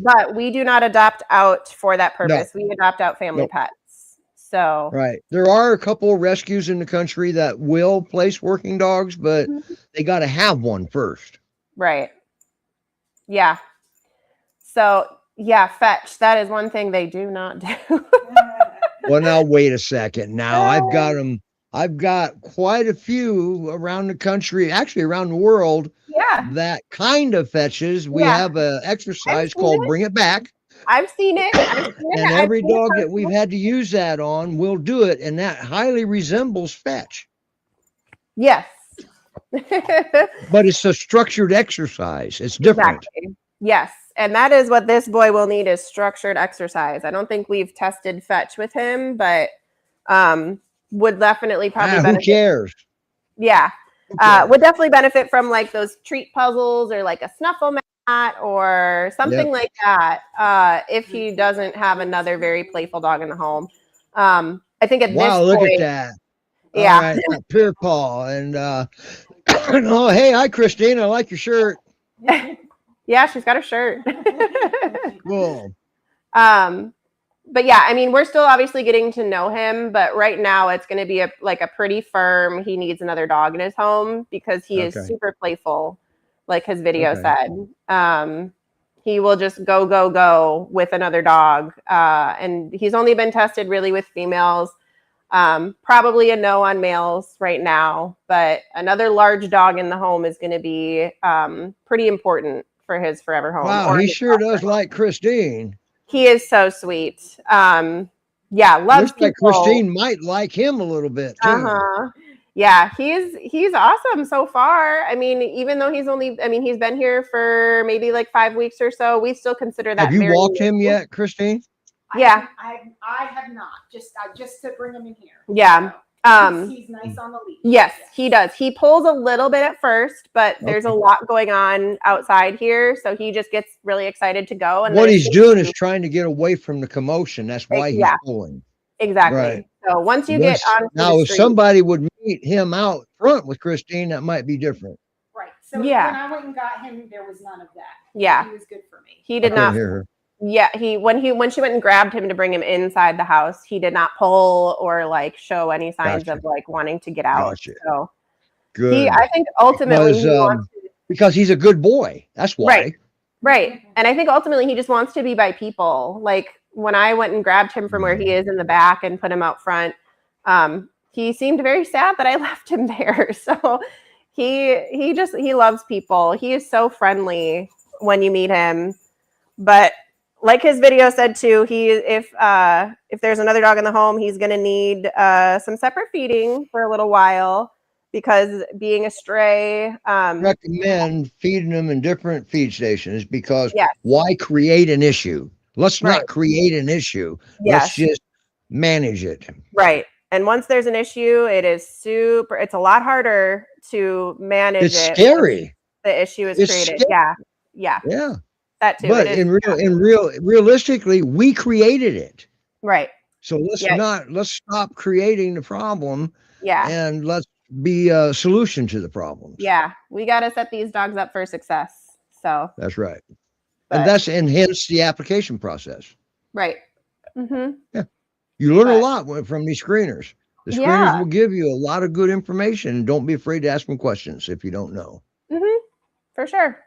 S2: but we do not adopt out for that purpose. No. We adopt out family pets. So
S1: right, there are a couple of rescues in the country that will place working dogs, but they got to have one first.
S2: Right. Yeah. So fetch. That is one thing they do not do.
S1: Well, now wait a second. Now I've got quite a few around the country, actually around the world.
S2: Yeah.
S1: That kind of fetches. We have an exercise called Bring It Back.
S2: I've seen it.
S1: And every dog that we've had to use that on will do it, and that highly resembles fetch.
S2: Yes.
S1: But it's a structured exercise. It's different.
S2: Exactly. Yes. And that is what this boy will need, is structured exercise. I don't think we've tested fetch with him, but would definitely probably benefit.
S1: Who cares?
S2: Yeah. Would definitely benefit from like those treat puzzles or like a snuffle mat or something like that. If he doesn't have another very playful dog in the home. I think at this point. Wow,
S1: look at that.
S2: Yeah.
S1: All right, Pyr paw. And oh, hey, hi, Christine. I like your shirt.
S2: Yeah, she's got a shirt.
S1: Cool.
S2: But yeah, I mean, we're still obviously getting to know him, but right now it's going to be a pretty firm. He needs another dog in his home because he is super playful, like his video said. He will just go with another dog. And he's only been tested really with females. Probably a no on males right now, but another large dog in the home is going to be pretty important for his forever home.
S1: Wow, he sure does like Christine.
S2: He is so sweet. Loves
S1: Looks
S2: people.
S1: Like Christine might like him a little bit too.
S2: Yeah, he's awesome so far. I mean, even though he's been here for maybe like 5 weeks or so, we still consider that.
S1: Have you walked him yet, Christine?
S2: Yeah,
S3: I have not. Just to bring him in here.
S2: Yeah.
S3: He's nice on the leash.
S2: Yes, he does. He pulls a little bit at first, but there's a lot going on outside here, so he just gets really excited to go. And
S1: what he's doing is trying to get away from the commotion. That's why he's pulling.
S2: Exactly. Right. So once you get on
S1: now, if somebody would meet him out front with Christine, that might be different.
S3: Right. So when I went and got him, there was none of that.
S2: Yeah.
S3: He was good for me.
S2: He did not hear her. Yeah, when she went and grabbed him to bring him inside the house, he did not pull or like show any signs of like wanting to get out. So good. I think ultimately
S1: because he's a good boy. That's why.
S2: Right. And I think ultimately he just wants to be by people. Like when I went and grabbed him from where he is in the back and put him out front, he seemed very sad that I left him there. So he loves people. He is so friendly when you meet him. But like his video said too, if there's another dog in the home, he's going to need some separate feeding for a little while, because being a stray,
S1: recommend feeding them in different feed stations, because
S2: yes.
S1: why create an issue? Let's
S2: Right.
S1: not create an issue.
S2: Yes.
S1: Let's just manage it.
S2: Right. And once there's an issue, it's a lot harder to manage.
S1: It's scary.
S2: The issue is created.
S1: Scary.
S2: Yeah.
S1: Yeah.
S2: That too.
S1: But realistically, we created it.
S2: Right.
S1: So let's stop creating the problem.
S2: Yeah.
S1: And let's be a solution to the problem.
S2: Yeah. We got to set these dogs up for success. So
S1: that's right. And hence the application process.
S2: Right. Mm-hmm.
S1: Yeah. You learn a lot from these screeners. The screeners will give you a lot of good information. Don't be afraid to ask them questions if you don't know.
S2: Mm-hmm. For sure.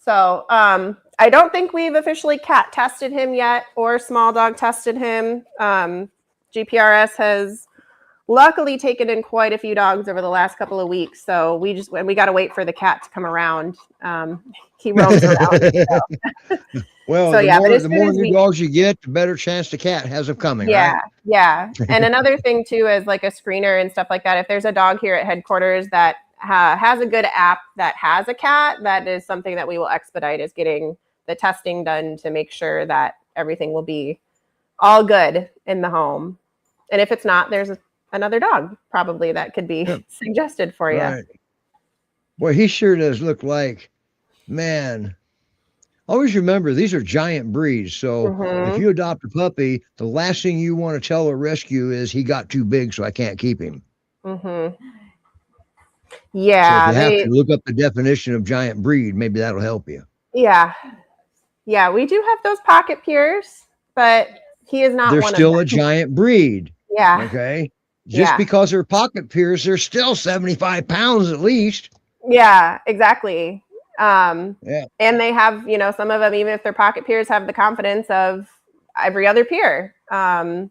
S2: So I don't think we've officially cat tested him yet, or small dog tested him. GPRS has luckily taken in quite a few dogs over the last couple of weeks. So we got to wait for the cat to come around. He roams around. So.
S1: Well, so, the more new dogs you get, the better chance the cat has of coming.
S2: Yeah.
S1: Right?
S2: Yeah. And another thing too is like a screener and stuff like that. If there's a dog here at headquarters that has a good app that has a cat, that is something that we will expedite, is getting the testing done to make sure that everything will be all good in the home. And if it's not, there's another dog probably that could be suggested for you.
S1: Right. Well, he sure does look like, man. Always remember, these are giant breeds. So if you adopt a puppy, the last thing you want to tell a rescue is he got too big, so I can't keep him.
S2: Mm-hmm. Yeah.
S1: So if you have to look up the definition of giant breed, maybe that'll help you.
S2: Yeah. Yeah. We do have those pocket Pyrs, but he is not
S1: They're
S2: one
S1: still
S2: of them.
S1: a giant breed.
S2: Yeah.
S1: Okay. Just because they're pocket Pyrs, they're still 75 pounds at least.
S2: Yeah, exactly. And they have, some of them, even if they're pocket Pyrs, have the confidence of every other Pyr. Or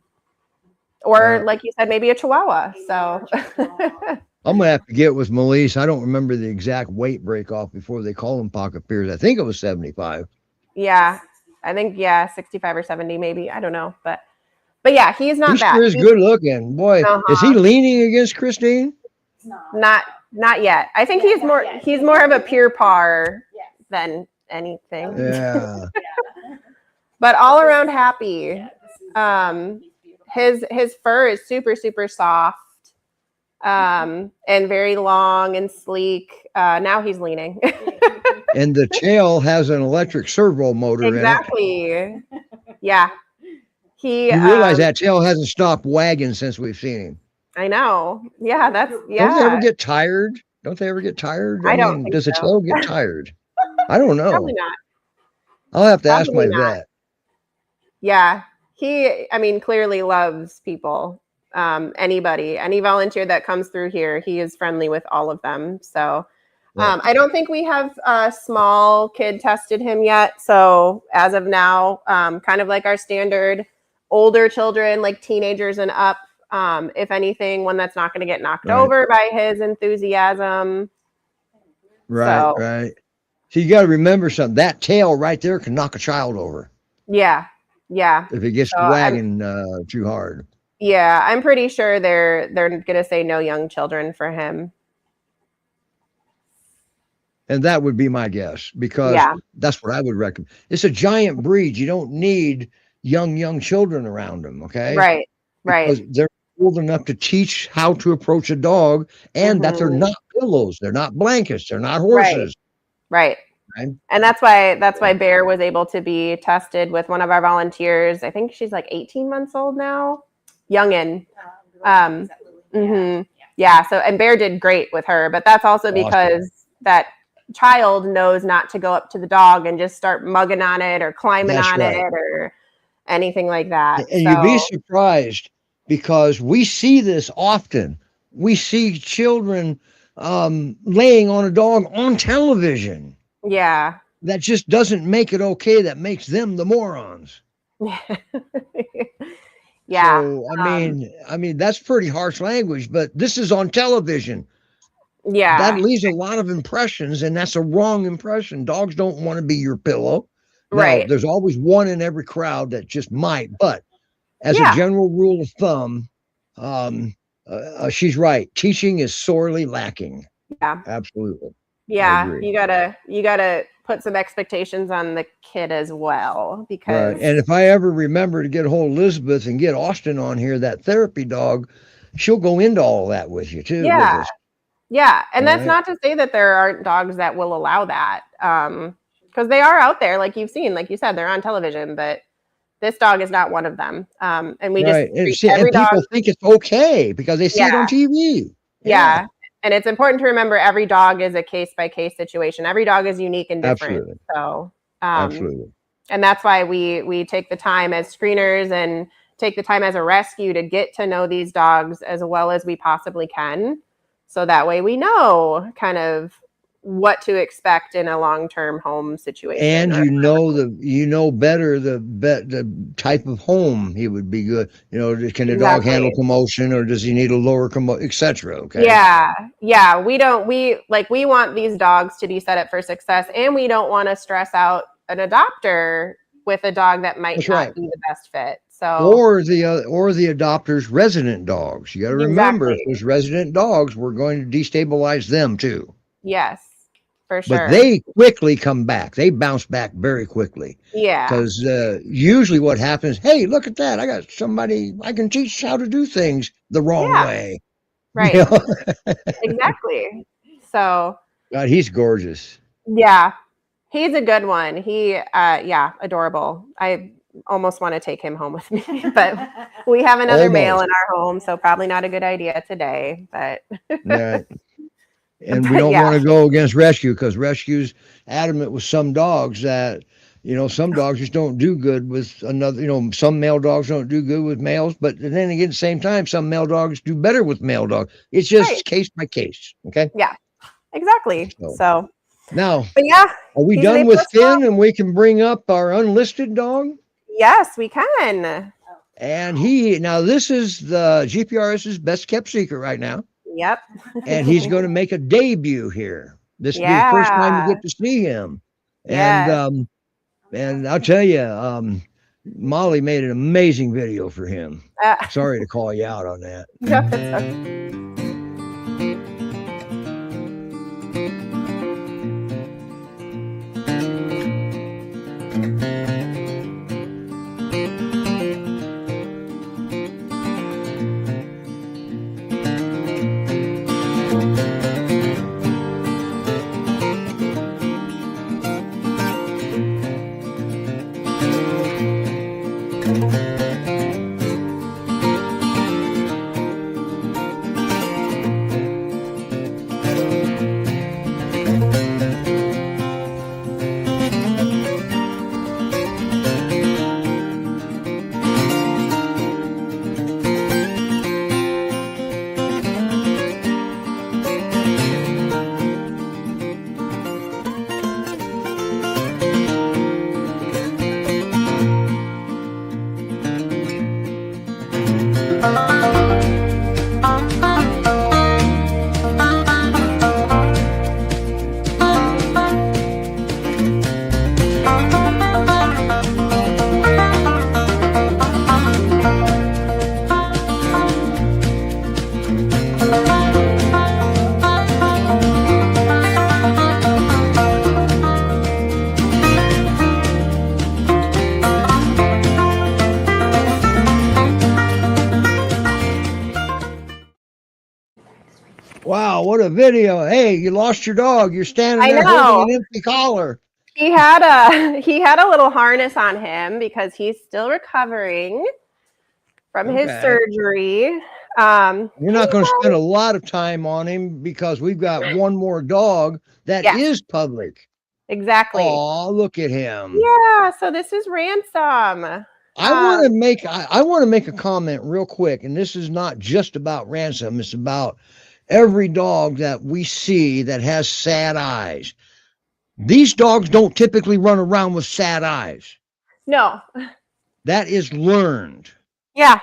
S2: like you said, maybe a Chihuahua. So
S1: I'm going to have to get with Melise. I don't remember the exact weight break off before they call them pocket Pyrs. I think it was 75.
S2: Yeah. I think, 65 or 70, maybe. I don't know. But yeah, he's not bad.
S1: He's good looking. Boy, is he leaning against Christine?
S2: Not yet. I think he's more of a pure par than anything.
S1: Yeah.
S2: But all around happy. His fur is super, super soft. And very long and sleek. Now he's leaning.
S1: And the tail has an electric servo motor in it.
S2: Exactly. Yeah.
S1: You realize that tail hasn't stopped wagging since we've seen him.
S2: I know. Yeah,
S1: Don't they ever get tired? I
S2: don't think
S1: does the
S2: so.
S1: tail get tired? I don't know.
S2: Probably not.
S1: I'll have to ask my vet.
S2: Yeah. He, clearly loves people. Any volunteer that comes through here, he is friendly with all of them. So I don't think we have a small kid tested him yet. So as of now, kind of like our standard older children, like teenagers and up, if anything, one that's not going to get knocked over by his enthusiasm.
S1: Right. So you got to remember something. That tail right there can knock a child over.
S2: Yeah. If
S1: it gets wagging too hard.
S2: Yeah, I'm pretty sure they're going to say no young children for him.
S1: And that would be my guess, because that's what I would recommend. It's a giant breed. You don't need young children around them. Okay.
S2: Right.
S1: Because they're old enough to teach how to approach a dog, and that they're not pillows. They're not blankets. They're not horses.
S2: Right. And that's why Bear was able to be tested with one of our volunteers. I think she's like 18 months old now. Youngin. So, and Bear did great with her, but that's also because that child knows not to go up to the dog and just start mugging on it or climbing on it or anything like that.
S1: And you'd be surprised, because we see this often. We see children laying on a dog on television.
S2: Yeah.
S1: That just doesn't make it okay. That makes them the morons.
S2: Yeah.
S1: So, I mean, that's pretty harsh language, but this is on television.
S2: Yeah.
S1: That leaves a lot of impressions, and that's a wrong impression. Dogs don't want to be your pillow. Now,
S2: Right.
S1: there's always one in every crowd that just might, but as a
S2: Yeah.
S1: general rule of thumb, she's right. Teaching is sorely lacking.
S2: Yeah.
S1: Absolutely. I
S2: Yeah.
S1: agree.
S2: You gotta put some expectations on the kid as well,
S1: Right.
S2: because
S1: And if I ever remember to get a hold of Elizabeth and get Austin on here, that therapy dog, she'll go into all that with you too, with
S2: yeah.
S1: us.
S2: Yeah. And
S1: All
S2: that's
S1: right.
S2: not to say that there aren't dogs that will allow that. Because they are out there, like you've seen, like you said, they're on television, but this dog is not one of them. And we just
S1: Right. And,
S2: treat
S1: see, and
S2: every dog.
S1: people think it's okay because they see it
S2: Yeah.
S1: on TV.
S2: Yeah. And it's important to remember every dog is a case by case situation. Every dog is unique and different.
S1: Absolutely.
S2: So,
S1: Absolutely.
S2: and that's why we take the time as screeners and take the time as a rescue to get to know these dogs as well as we possibly can. So that way we know kind of what to expect in a long-term home situation.
S1: And you know better the type of home he would be good. You know, can the dog handle commotion, or does he need a lower commotion, etc. Okay.
S2: Yeah. We want these dogs to be set up for success, and we don't want to stress out an adopter with a dog that might
S1: That's
S2: not
S1: right.
S2: be the best fit. So
S1: or the adopter's resident dogs. You got to remember, if there's resident dogs, we're going to destabilize them too.
S2: Yes, for sure.
S1: But they quickly come back. They bounce back very quickly.
S2: Yeah.
S1: Because usually what happens, hey, look at that. I got somebody I can teach how to do things the wrong way.
S2: Right.
S1: You know?
S2: Exactly. So.
S1: God, he's gorgeous.
S2: Yeah. He's a good one. He, adorable. I almost want to take him home with me, but we have another male in our home, so probably not a good idea today, but.
S1: Yeah. And we don't want to go against rescue, because rescue's adamant with some dogs that, some dogs just don't do good with another, some male dogs don't do good with males, but then again, at the same time, some male dogs do better with male dogs. It's just case by case. Okay.
S2: Yeah, exactly. So
S1: now,
S2: but
S1: are we done with Finn, and we can bring up our unlisted dog?
S2: Yes, we can.
S1: And this is the GPRS's best kept secret right now.
S2: Yep.
S1: And he's going to make a debut here. This will be the first time you get to see him. And and I'll tell you, Molly made an amazing video for him. Sorry to call you out on that.
S2: No, it's okay.
S1: Wow, what a video. Hey, you lost your dog. You're standing there holding an empty collar.
S2: He had a little harness on him because he's still recovering from his surgery.
S1: You're not going to spend a lot of time on him because we've got one more dog that is public.
S2: Exactly.
S1: Oh, look at him.
S2: Yeah, so this is Ransom.
S1: I want to make a comment real quick, and this is not just about Ransom. It's about every dog that we see that has sad eyes. These dogs don't typically run around with sad eyes.
S2: No.
S1: That is learned.
S2: Yeah,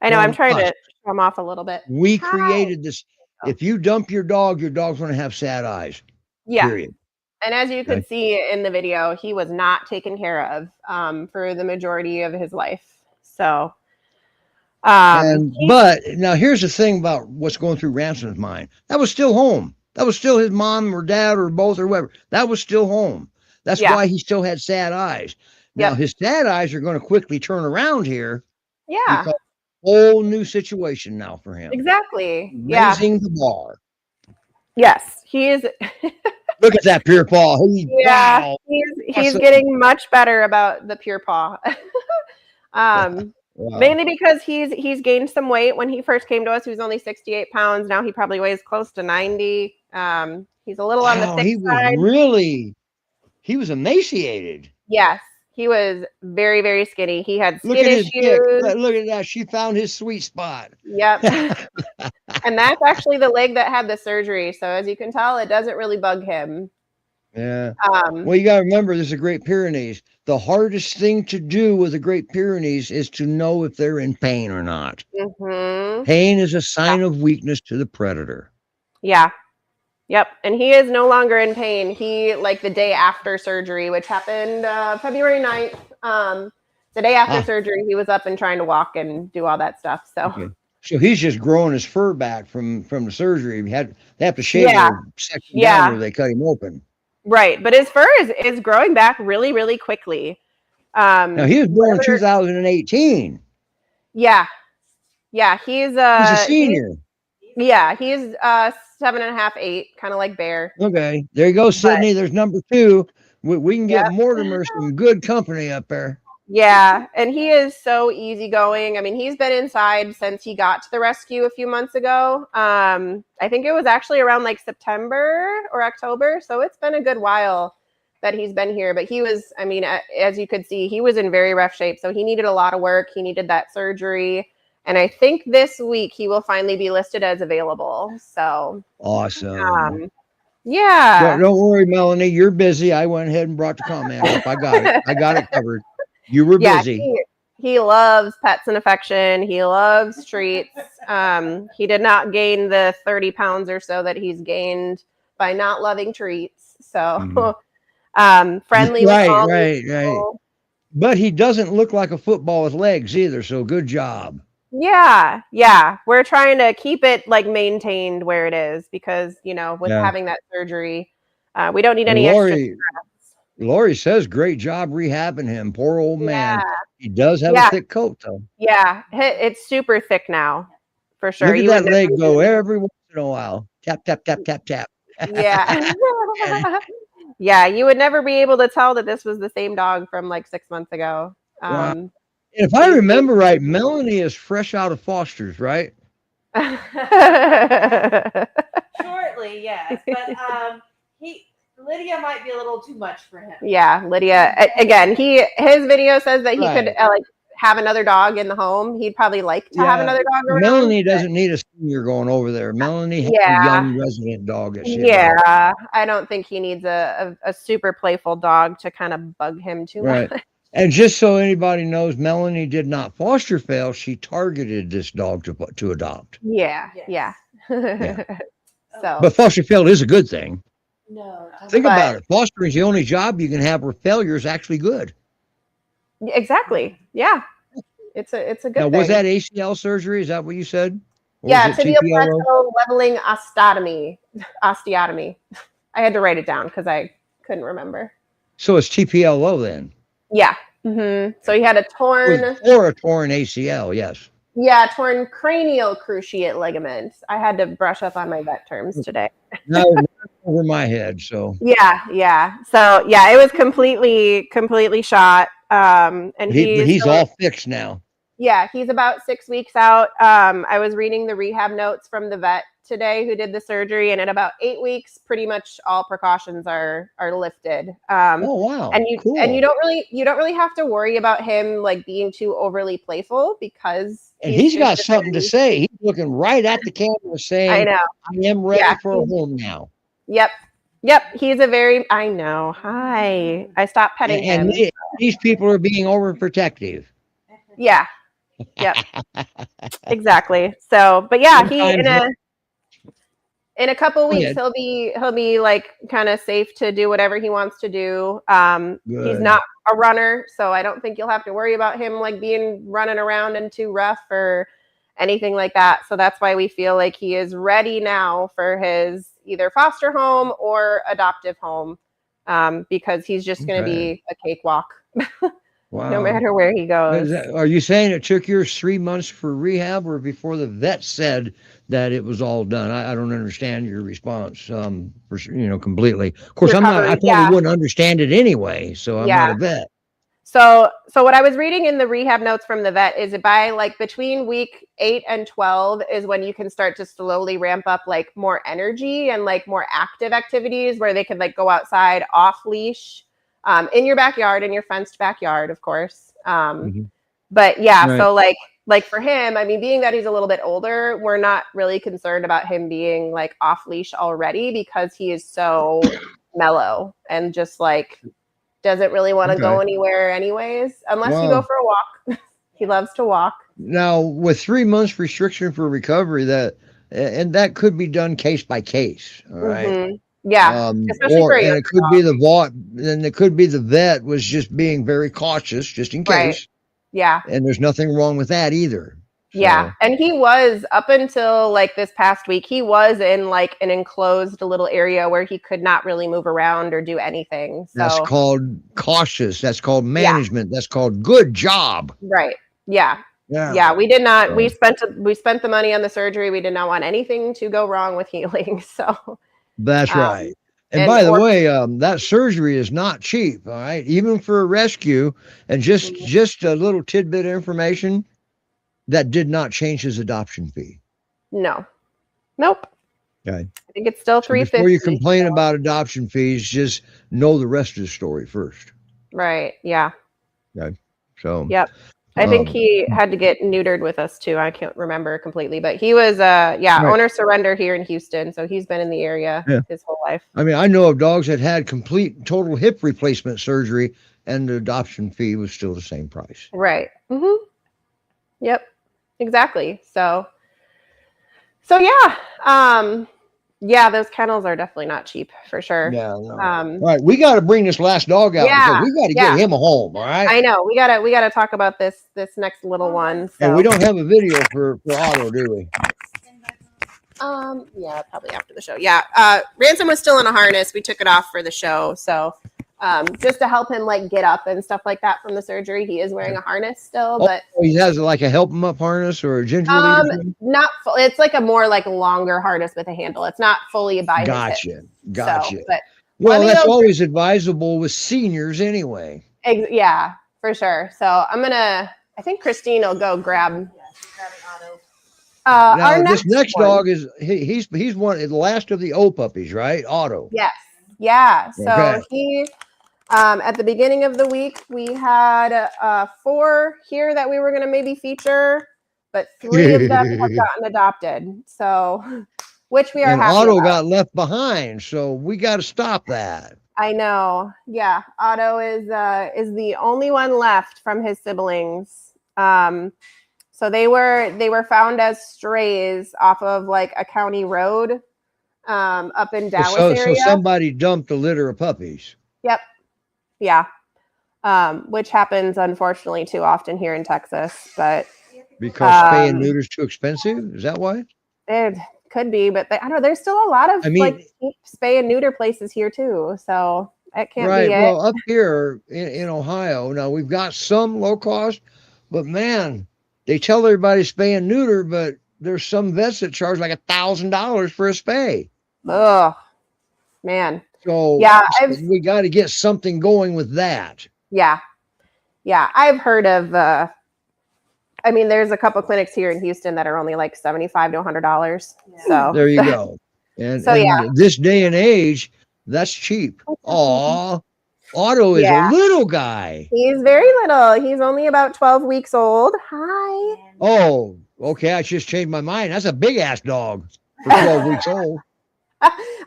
S2: I know. I'm trying to show him off a little bit.
S1: We created this. If you dump your dog's going to have sad eyes.
S2: Yeah.
S1: Period.
S2: And as you could see in the video, he was not taken care of for the majority of his life. So,
S1: but now here's the thing about what's going through Ransom's mind. That was still home. That was still his mom or dad or both or whatever. That was still home. That's why he still had sad eyes. Now his sad eyes are going to quickly turn around here.
S2: Yeah.
S1: Because whole new situation now for him.
S2: Exactly.
S1: Raising the bar.
S2: Yes, he is.
S1: Look at that pure paw. Wow.
S2: He's getting much better about the pure paw. Mainly because he's gained some weight. When he first came to us, he was only 68 pounds. Now he probably weighs close to 90. He's a little on the thick side.
S1: He was emaciated.
S2: Yes, he was very, very skinny. He had skin issues.
S1: Look at that. She found his sweet spot.
S2: Yep. And that's actually the leg that had the surgery. So as you can tell, it doesn't really bug him.
S1: Yeah. Well, you got to remember, this is a Great Pyrenees. The hardest thing to do with the Great Pyrenees is to know if they're in pain or not.
S2: Mm-hmm.
S1: Pain is a sign of weakness to the predator.
S2: Yeah. Yep. And he is no longer in pain. He, like the day after surgery, which happened February 9th, the day after surgery, he was up and trying to walk and do all that stuff. So.
S1: Okay. So he's just growing his fur back from the surgery. They have to shave the section down where they cut him open.
S2: Right. But his fur is growing back really, really quickly.
S1: Now he was born in 2018.
S2: Yeah. Yeah. He's
S1: a senior.
S2: He's 7.5, 8, kind of like Bear.
S1: Okay. There you go, Sydney. There's number 2. We can get Mortimer some good company up there.
S2: Yeah, and he is so easygoing. I mean, he's been inside since he got to the rescue a few months ago. I think it was actually around like September or October. So it's been a good while that he's been here. But he was, I mean, as you could see, he was in very rough shape. So he needed a lot of work. He needed that surgery. And I think this week he will finally be listed as available. So
S1: awesome.
S2: Yeah.
S1: Don't worry, Melanie. You're busy. I went ahead and brought the comment up. I got it. I got it covered. You were busy.
S2: He loves pets and affection. He loves treats. He did not gain the 30 pounds or so that he's gained by not loving treats. So friendly.
S1: Right. But he doesn't look like a football with legs either. So good job.
S2: Yeah. We're trying to keep it like maintained where it is because, you know, with having that surgery, we don't need any extra stress.
S1: Lori says, great job rehabbing him. Poor old man. He does have a thick coat, though.
S2: Yeah, it's super thick now, for sure.
S1: Look at that leg go every once in a while. Tap, tap, tap, tap, tap.
S2: Yeah. Yeah, you would never be able to tell that this was the same dog from like 6 months ago.
S1: Wow. If I remember right, Melanie is fresh out of Foster's, right?
S4: Shortly, yes. But Lydia might be a little too much for him.
S2: Yeah, Lydia. Again, his video says that he could like have another dog in the home. He'd probably like to have another dog around.
S1: Melanie doesn't need a senior going over there. Melanie has a young resident dog.
S2: I don't think he needs a super playful dog to kind of bug him too much.
S1: And just so anybody knows, Melanie did not foster fail. She targeted this dog to adopt.
S2: Yeah. So,
S1: but foster fail is a good thing.
S4: No.
S1: Think about it. Fostering is the only job you can have where failure is actually good.
S2: Exactly. Yeah. It's a good thing.
S1: Was that ACL surgery? Is that what you said?
S2: Or tibial plateau leveling osteotomy. I had to write it down because I couldn't remember.
S1: So it's TPLO then?
S2: Yeah. Mm-hmm. So he had a torn...
S1: Or a torn ACL, yes.
S2: Yeah, torn cranial cruciate ligament. I had to brush up on my vet terms today.
S1: No, over my head. So
S2: yeah. So yeah, it was completely shot. And
S1: he's all fixed now.
S2: Yeah, he's about 6 weeks out. I was reading the rehab notes from the vet today who did the surgery, and in about 8 weeks, pretty much all precautions are lifted.
S1: Oh wow!
S2: And you don't really have to worry about him like being too overly playful because
S1: he's got something to say. He's looking right at the camera saying,
S2: "I know,
S1: I am ready for a home now."
S2: Yep. He's I know. Hi. I stopped petting him.
S1: And these people are being overprotective.
S2: Yeah. Yep. Exactly. So, but yeah, In a couple weeks,
S1: ahead.
S2: he'll be like kind of safe to do whatever he wants to do. He's
S1: Good.
S2: not a runner, so I don't think you'll have to worry about him like being running around and too rough or anything like that. So that's why we feel like he is ready now for his either foster home or adoptive home, because he's just going to
S1: Okay.
S2: be a cakewalk
S1: Wow.
S2: no matter where he goes.
S1: Are you saying it took yours 3 months for rehab, or before the vet said that it was all done? I don't understand your response, completely. Of course, I'm not. I
S2: Recovery,
S1: probably
S2: yeah.
S1: wouldn't understand it anyway, so I'm not a vet.
S2: So what I was reading in the rehab notes from the vet is by like between week 8 and 12 is when you can start to slowly ramp up like more energy and like more active activities where they could like go outside off leash, in your backyard, in your fenced backyard, of course. But yeah,
S1: Right.
S2: so like for him, I mean, being that he's a little bit older, we're not really concerned about him being like off leash already because he is so mellow and just like doesn't really want to go anywhere anyways, unless you go for a walk. He loves to walk.
S1: Now, with 3 months restriction for recovery, that could be done case by case. All right.
S2: Yeah, especially for a
S1: and
S2: younger
S1: it could
S2: dog.
S1: be then it could be the vet was just being very cautious, just in case.
S2: Right. Yeah.
S1: And there's nothing wrong with that either.
S2: Yeah. And he was, up until like this past week, he was in like an enclosed little area where he could not really move around or do anything. So
S1: that's called cautious. That's called management. That's called good job.
S2: Right. Yeah.
S1: Yeah.
S2: Yeah. We did not, we spent the money on the surgery. We did not want anything to go wrong with healing. So
S1: that's right. And by the way, that surgery is not cheap. All right. Even for a rescue. And just a little tidbit of information. That did not change his adoption fee.
S2: No. Nope.
S1: Okay.
S2: I think it's still $350.
S1: Before you complain about adoption fees, just know the rest of the story first.
S2: Right. Yeah.
S1: Okay. So.
S2: Yep. I think he had to get neutered with us too. I can't remember completely, but he was owner surrender here in Houston, so he's been in the area his whole life.
S1: I mean, I know of dogs that had complete total hip replacement surgery, and the adoption fee was still the same price.
S2: Right. Mm-hmm. Yep. Exactly. So yeah. Yeah, those kennels are definitely not cheap for sure.
S1: Yeah. No. All right, we got to bring this last dog out because we got to get him a home. All right.
S2: I know. We gotta talk about this next little one. So.
S1: And we don't have a video for Otto, do we?
S2: Yeah, probably after the show. Yeah. Ransom was still in a harness. We took it off for the show. So just to help him like get up and stuff like that from the surgery. He is wearing a harness still, but
S1: he has like a help him up harness or a ginger leader.
S2: Not full. It's like a more like longer harness with a handle. It's not fully by
S1: Gotcha.
S2: his hip.
S1: Gotcha.
S2: So, but
S1: well, that's always advisable with seniors anyway.
S2: Yeah, for sure. So I think Christine will go grab.
S1: Now, this next dog is he's one the last of the old puppies, right? Otto.
S2: Yes. Yeah. So he at the beginning of the week we had 4 here that we were going to maybe feature, but 3 of them have gotten adopted. So which we are happy
S1: Otto
S2: about.
S1: got left behind, so we got to stop that.
S2: I know. Yeah, Otto is the only one left from his siblings. So they were found as strays off of like a county road up in Dallas area.
S1: So somebody dumped a litter of puppies.
S2: Yep. Yeah. Which happens unfortunately too often here in Texas, but
S1: because spay and neuter is too expensive. Is that why?
S2: It could be, but I don't know. There's still a lot of like cheap spay and neuter places here too, so it can't be it.
S1: Well, up here in Ohio, now we've got some low cost, but man, they tell everybody spay and neuter, but there's some vets that charge like $1,000 for a spay.
S2: Oh, man.
S1: So
S2: yeah,
S1: we got to get something going with that.
S2: Yeah. Yeah. I've heard of, I mean, there's a couple clinics here in Houston that are only like $75 to $100. Yeah. So
S1: there you go. And, this day and age, that's cheap. Aw, Otto is a little guy.
S2: He's very little. He's only about 12 weeks old. Hi.
S1: Oh, okay. I just changed my mind. That's a big ass dog for 12 weeks old.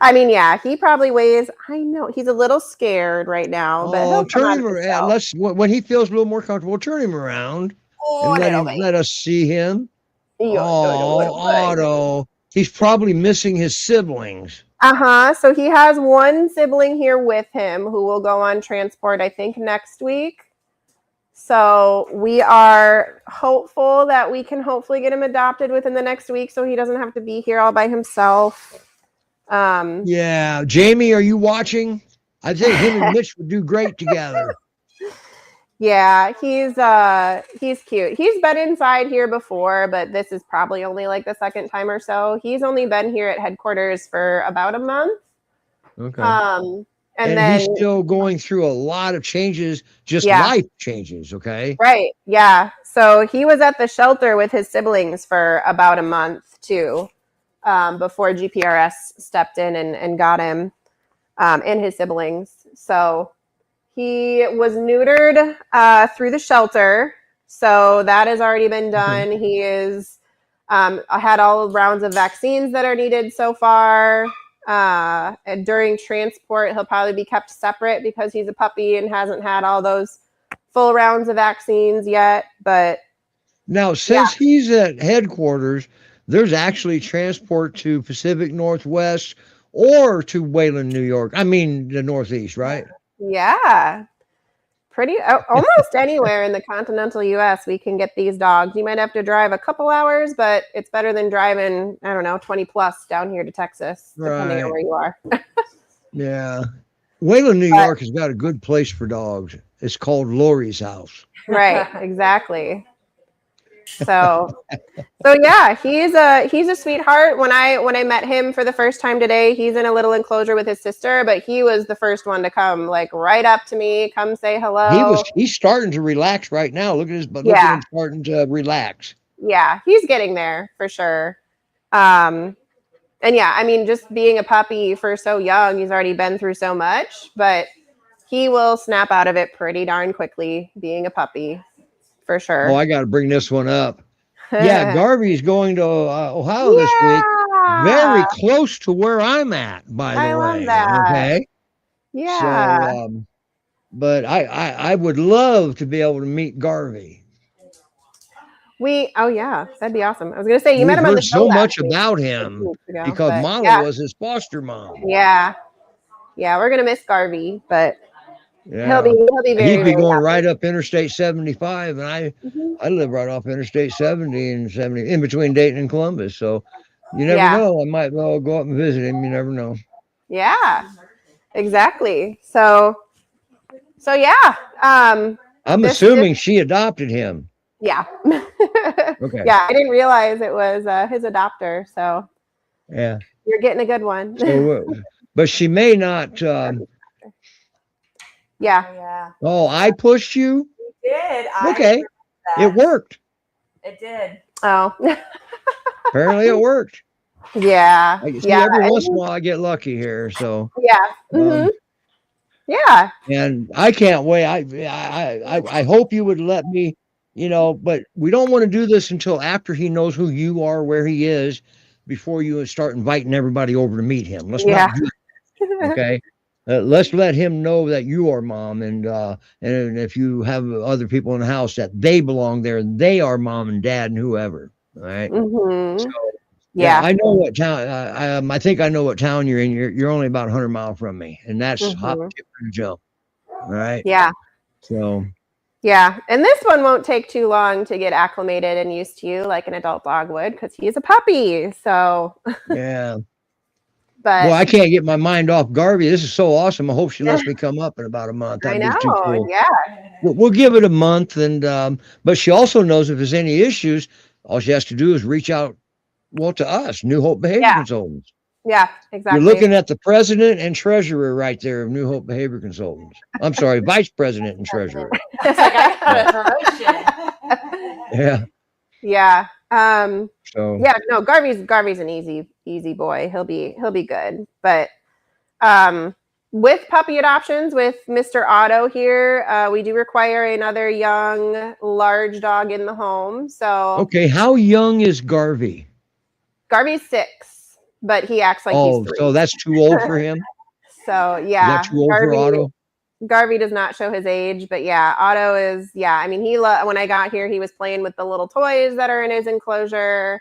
S2: I mean, yeah, he probably weighs. I know he's a little scared right now, but he'll
S1: turn him around. When he feels a little more comfortable, turn him around and let us see him. Oh, Otto. He's probably missing his siblings.
S2: So he has one sibling here with him who will go on transport, I think, next week. So we are hopeful that we can hopefully get him adopted within the next week so he doesn't have to be here all by himself.
S1: Yeah. Jamie, are you watching? I think him and Mitch would do great together.
S2: Yeah, he's cute. He's been inside here before, but this is probably only like the second time or so. He's only been here at headquarters for about a month.
S1: Okay.
S2: And
S1: he's
S2: then
S1: still going through a lot of changes, just
S2: Yeah.
S1: life changes. Okay.
S2: right, yeah. So he was at the shelter with his siblings for about a month too, before GPRS stepped in and got him and his siblings. So he was neutered through the shelter. So that has already been done. He is had all rounds of vaccines that are needed so far. And during transport, he'll probably be kept separate because he's a puppy and hasn't had all those full rounds of vaccines yet. But
S1: now, since he's at headquarters, there's actually transport to Pacific Northwest or to Wayland, New York. I mean, the Northeast, right?
S2: yeah, almost anywhere in the continental U.S. we can get these dogs. You might have to drive a couple hours, but it's better than driving, I don't know, 20 plus down here to Texas, depending on where you are.
S1: Yeah. Wayland, New York has got a good place for dogs. It's called Lori's house.
S2: Right, exactly. So yeah, he's a sweetheart. When I met him for the first time today, he's in a little enclosure with his sister, but he was the first one to come like right up to me, come say hello.
S1: He's starting to relax right now. Look at look at him starting to relax.
S2: Yeah, he's getting there for sure. And yeah, I mean, just being a puppy for so young, he's already been through so much, but he will snap out of it pretty darn quickly being a puppy. For sure.
S1: Oh, I got to bring this one up. Yeah, Garvey's going to Ohio this week. Very close to where I'm at, by the way.
S2: I love that.
S1: Okay.
S2: Yeah.
S1: So, but I would love to be able to meet Garvey.
S2: Oh yeah, that'd be awesome. I was gonna say you met him on the show
S1: so much about him because Molly was his foster mom.
S2: Yeah, we're gonna miss Garvey, but he'll be very.
S1: He'd be going right up Interstate 75, and I live right off Interstate 70 and 70 in between Dayton and Columbus. So you never know. I might well go up and visit him. You never know.
S2: Yeah, exactly. So yeah. I'm
S1: assuming she adopted him.
S2: Yeah.
S1: Okay.
S2: Yeah, I didn't realize it was his adopter. So
S1: yeah,
S2: you're getting a good one.
S1: So, but she may not.
S2: Yeah.
S1: Oh, I pushed you?
S4: You did.
S1: Okay. It worked.
S4: It did.
S2: Oh.
S1: Apparently it worked.
S2: Yeah.
S1: Every once in a while I get lucky here. So
S2: yeah. Yeah.
S1: And I can't wait. I hope you would let me, but we don't want to do this until after he knows who you are, where he is, before you start inviting everybody over to meet him. Let's not do that. Okay. Let's let him know that you are mom, and if you have other people in the house that they belong there, they are mom and dad and whoever. All right.
S2: So,
S1: I know what town. I think I know what town you're in. You're only about 100 miles from me, and that's hop, skip, and jump. All right.
S2: Yeah.
S1: So.
S2: Yeah, and this one won't take too long to get acclimated and used to you like an adult dog would, because he's a puppy. So.
S1: Yeah.
S2: But
S1: well, I can't get my mind off Garvey. This is so awesome. I hope she lets me come up in about a month.
S2: That'd be too cool. Yeah.
S1: We'll give it a month, and but she also knows if there's any issues, all she has to do is reach out, to us, New Hope Behavior Consultants.
S2: Yeah, exactly.
S1: You're looking at the president and treasurer right there of New Hope Behavior Consultants. I'm sorry, vice president and treasurer.
S4: It's like I got a promotion.
S1: Yeah.
S2: Yeah.
S1: So
S2: yeah, no, Garvey's an easy boy. He'll be good. But with puppy adoptions with Mr. Otto here, we do require another young, large dog in the home. So
S1: okay, how young is Garvey?
S2: Garvey's 6, but he acts like he's 3.
S1: So that's too old for him.
S2: So yeah,
S1: is that too old for Otto?
S2: Garvey does not show his age, but yeah, Otto is, I mean, when I got here, he was playing with the little toys that are in his enclosure.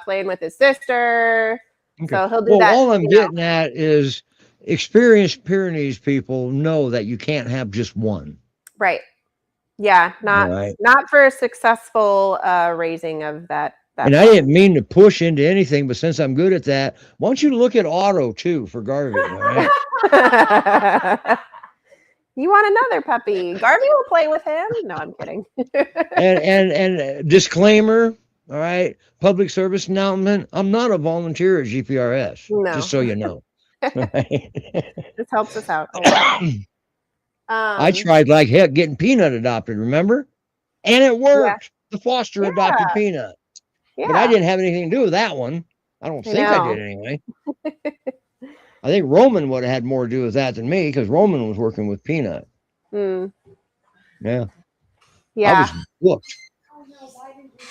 S2: playing with his sister.
S1: Okay.
S2: So he'll do
S1: Well,
S2: that.
S1: all I'm
S2: you know.
S1: getting at is experienced Pyrenees people know that you can't have just one.
S2: Right. Yeah, not
S1: Right.
S2: not for a successful raising of that.
S1: And I didn't mean to push into anything, but since I'm good at that, why don't you look at Otto too for Garvey? All right.
S2: You want another puppy? Garvey will play with him. No, I'm kidding.
S1: and disclaimer, all right, public service announcement. I'm not a volunteer at GPRS.
S2: No.
S1: Just so you know.
S2: This helps us out a lot.
S1: I tried like heck getting Peanut adopted, remember? And it worked. The foster adopted Peanut.
S2: Yeah.
S1: But I didn't have anything to do with that one. I don't think I did anyway. I think Roman would have had more to do with that than me because Roman was working with Peanut.
S2: Mm.
S1: Yeah.
S2: Yeah.
S1: I was booked.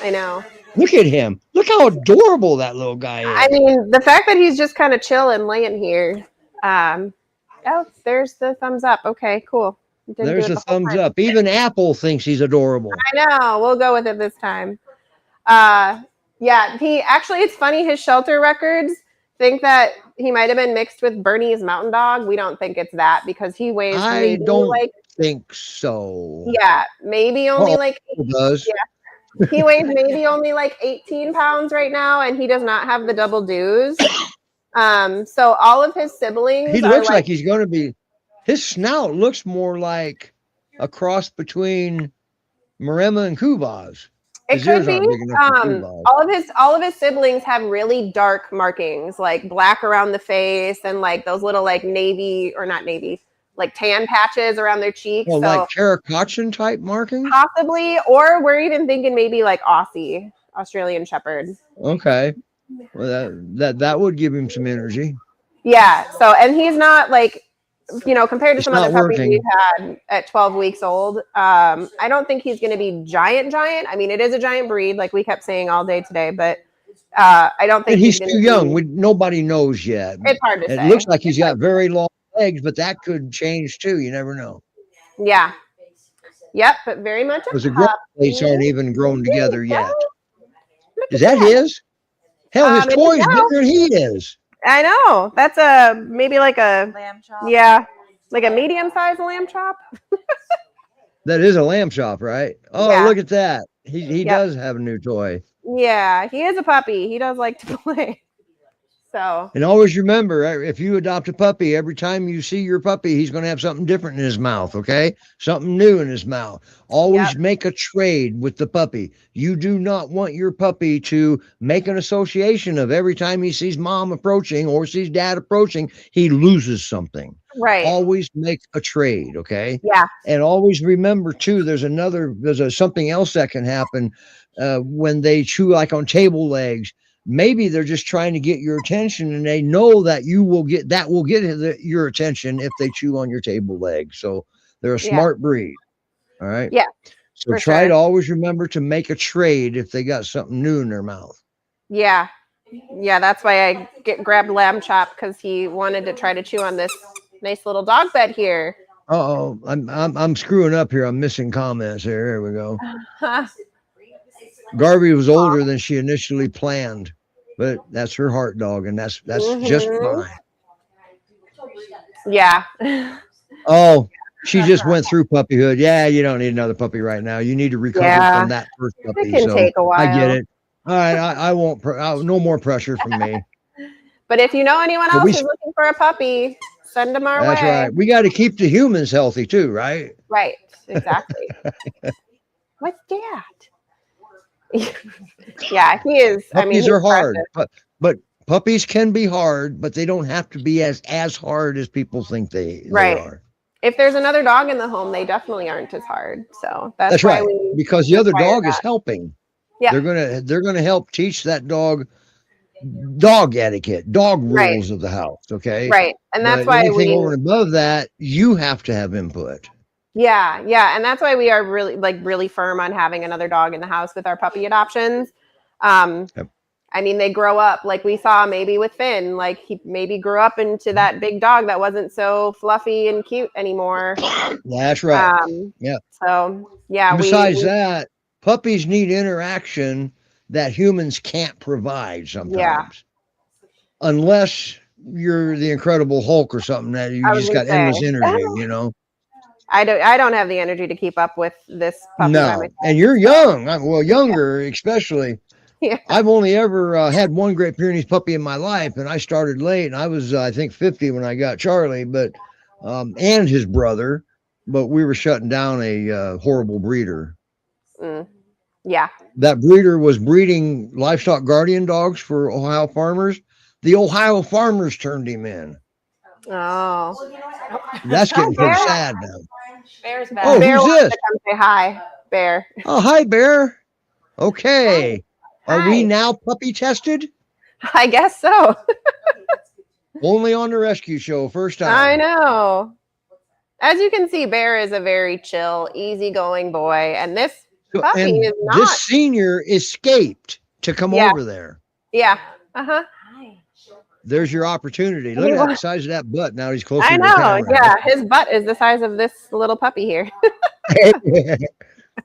S2: I know.
S1: Look at him. Look how adorable that little guy is.
S2: I mean, the fact that he's just kind of chilling, laying here. Oh, there's the thumbs up. Okay, cool.
S1: There's a thumbs up. Even Apple thinks he's adorable.
S2: I know. We'll go with it this time. Yeah, he actually, it's funny, his shelter records think that he might have been mixed with Bernese Mountain Dog. We don't think it's that because he weighs
S1: I don't think so.
S2: Yeah, maybe only like
S1: does.
S2: Yeah. He weighs maybe only like 18 pounds right now, and he does not have the double dues. So all of his siblings.
S1: He looks like he's going to be. His snout looks more like a cross between Maremma and Kubas.
S2: It could be. All of his siblings have really dark markings, like black around the face, and like those little like navy or not navy, like tan patches around their cheeks.
S1: Well, so, like Caracachian type markings,
S2: possibly, or we're even thinking maybe like Australian Shepherd.
S1: Okay, well that would give him some energy.
S2: Yeah. So, and he's not like, you know, compared to some other puppies we've had at 12 weeks old, I don't think he's going to be giant. I mean, it is a giant breed, like we kept saying all day today, but I don't think
S1: he's too young. Nobody knows yet.
S2: It's hard to say.
S1: It looks like he's got very long legs, but that could change too. You never know.
S2: Yeah. Yep, but very much.
S1: Because the growth plates aren't even grown together yet. Is that his? Hell, his toy's bigger than he is.
S2: I know. That's maybe like a lamb chop. Yeah, like a medium-sized lamb chop.
S1: That is a lamb chop, right? Oh, yeah. Look at that. He does have a new toy.
S2: Yeah, he is a puppy. He does like to play. So.
S1: And always remember, if you adopt a puppy, every time you see your puppy, he's going to have something different in his mouth, okay? Something new in his mouth. Always make a trade with the puppy. You do not want your puppy to make an association of every time he sees mom approaching or sees dad approaching, he loses something.
S2: Right.
S1: Always make a trade, okay?
S2: Yeah.
S1: And always remember, too, there's something else that can happen when they chew like on table legs. Maybe they're just trying to get your attention, and they know that will get your attention if they chew on your table leg. So they're a smart breed. All right.
S2: Yeah.
S1: So try to always remember to make a trade if they got something new in their mouth.
S2: Yeah. Yeah. That's why I grabbed Lamb Chop, because he wanted to try to chew on this nice little dog bed here.
S1: Uh-oh. I'm screwing up here. I'm missing comments here. Here we go. Garvey was older than she initially planned, but that's her heart dog, and that's just fine.
S2: Yeah.
S1: Oh, she just went through puppyhood. Yeah, you don't need another puppy right now. You need to recover from that first puppy.
S2: It can take a while.
S1: I get it. All right, I won't. No more pressure from me.
S2: But if you know anyone else who's looking for a puppy, send them our way.
S1: That's right. We got to keep the humans healthy too, right?
S2: Right. Exactly. What's that? Yeah, he is.
S1: Puppies are hard, but puppies can be hard, but they don't have to be as hard as people think they are.
S2: If there's another dog in the home, they definitely aren't as hard. So that's why
S1: right. Because the other dog is helping.
S2: Yeah,
S1: they're gonna help teach that dog etiquette, dog rules of the house. Okay,
S2: right, and that's why
S1: anything over and above that, you have to have input.
S2: Yeah, and that's why we are really firm on having another dog in the house with our puppy adoptions. I mean, they grow up, like we saw maybe with Finn, like he maybe grew up into that big dog that wasn't so fluffy and cute anymore.
S1: That's right.
S2: So yeah.
S1: And besides that, puppies need interaction that humans can't provide sometimes. Unless you're the Incredible Hulk or something that you
S2: I was
S1: just
S2: gonna
S1: got endless
S2: say.
S1: energy, you know?
S2: I don't have the energy to keep up with this puppy by
S1: No.
S2: myself.
S1: And you're young. Well, younger, especially.
S2: Yeah.
S1: I've only ever had one Great Pyrenees puppy in my life, and I started late. And I was, I think, 50 when I got Charlie, but and his brother. But we were shutting down a horrible breeder.
S2: Yeah.
S1: That breeder was breeding livestock guardian dogs for Ohio farmers. The Ohio farmers turned him in.
S2: Oh.
S1: That's getting pretty sad now.
S4: Bear's back.
S1: Oh,
S2: Bear
S1: who's
S2: wants
S1: this?
S2: to come say hi. Bear.
S1: Oh, hi, Bear. Okay. Are we
S2: Hi.
S1: now puppy tested?
S2: I guess so.
S1: Only on the rescue show, first time.
S2: I know. As you can see, Bear is a very chill, easygoing boy, and this puppy
S1: And
S2: is not.
S1: this senior escaped to come
S2: Yeah.
S1: over there.
S2: Yeah. Uh-huh.
S4: Hi.
S1: There's your opportunity. Look at the size of that butt. Now he's closer
S2: I
S1: to
S2: know.
S1: the camera.
S2: Yeah. His butt is the size of this little puppy here.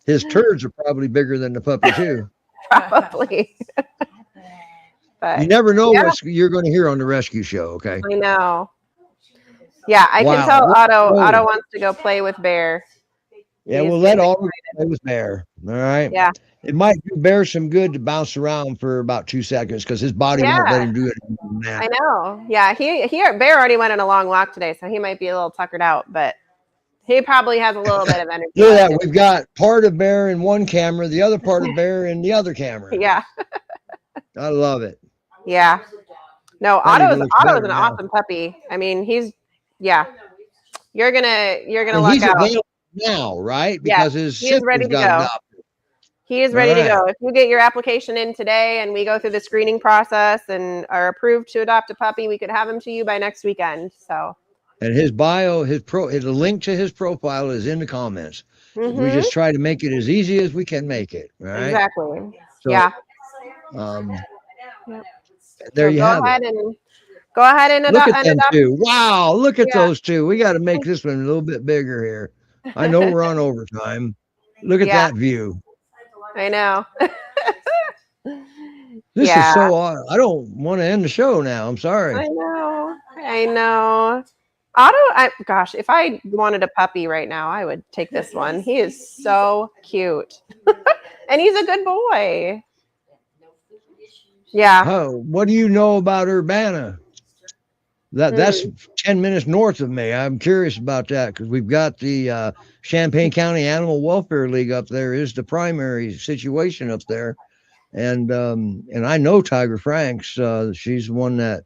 S1: His turds are probably bigger than the puppy too.
S2: Probably. But
S1: You never know
S2: Yeah.
S1: what you're going to hear on the rescue show. Okay.
S2: I know. Yeah, I
S1: Wow.
S2: can tell
S1: What-
S2: Otto.
S1: oh.
S2: Otto wants to go play with Bear.
S1: Yeah,
S2: He's
S1: we'll let
S2: getting
S1: all play with Bear. All right.
S2: Yeah.
S1: It might do Bear some good to bounce around for about 2 seconds because his body won't
S2: Yeah.
S1: let him do it.
S2: I know. Yeah, he Bear already went on a long walk today, so he might be a little tuckered out, but he probably has a little bit of energy.
S1: Look
S2: left.
S1: at that. We've got part of Bear in one camera, the other part of Bear in the other camera.
S2: Yeah.
S1: I love it.
S2: Yeah. No,
S1: That even
S2: Otto's
S1: looks
S2: an
S1: better now.
S2: awesome puppy. I mean, yeah. You're gonna
S1: And
S2: luck
S1: he's
S2: out.
S1: available now, right? Because his
S2: he is ready
S1: sister's
S2: to
S1: got
S2: go.
S1: adopted.
S2: He is ready to
S1: All
S2: go. If you get your application in today and we go through the screening process and are approved to adopt a puppy, we could have him to you by next weekend. So
S1: And his bio, the link to his profile is in the comments. We
S2: Mhm.
S1: just try to make it as easy as we can make it. Right.
S2: Exactly.
S1: So,
S2: Yeah.
S1: There
S2: So
S1: you have it.
S2: Go ahead and
S1: Look
S2: adopt.
S1: at them two. Wow. Look at
S2: Yeah.
S1: those two. We got to make this one a little bit bigger here. I know we're on overtime. Look at
S2: Yeah.
S1: that view.
S2: I know.
S1: This
S2: Yeah.
S1: is so odd. I don't want to end the show now. I'm sorry.
S2: I know. Otto, gosh, if I wanted a puppy right now, I would take this one. He is so cute. And he's a good boy. Yeah.
S1: Oh, what do you know about Urbana? That's 10 minutes north of me. I'm curious about that because we've got the Champaign County Animal Welfare League up there is the primary situation up there. And I know Tiger Franks. She's the one that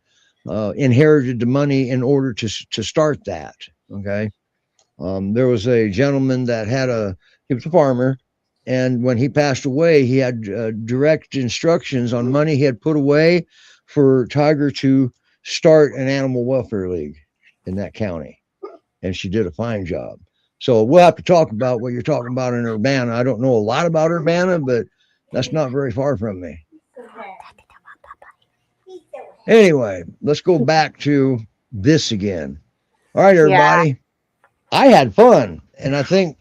S1: inherited the money in order to start that. Okay. There was a gentleman that he was a farmer. And when he passed away, he had direct instructions on money he had put away for Tiger to start an animal welfare league in that county. And she did a fine job. So we'll have to talk about what you're talking about in Urbana. I don't know a lot about Urbana, but that's not very far from me. Anyway, let's go back to this again. All right, everybody. I had fun. And I think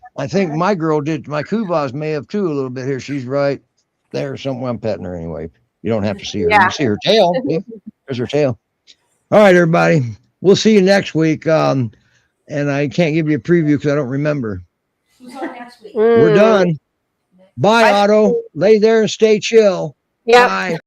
S1: my girl did. My Kubas may have too a little bit here. She's right there somewhere. I'm petting her anyway. You don't have to see her. You can see her tail. Yeah, there's her tail. All right, everybody. We'll see you next week. And I can't give you a preview because I don't remember. We're done. Bye, Otto. Lay there and stay chill.
S2: Yeah.
S1: Bye.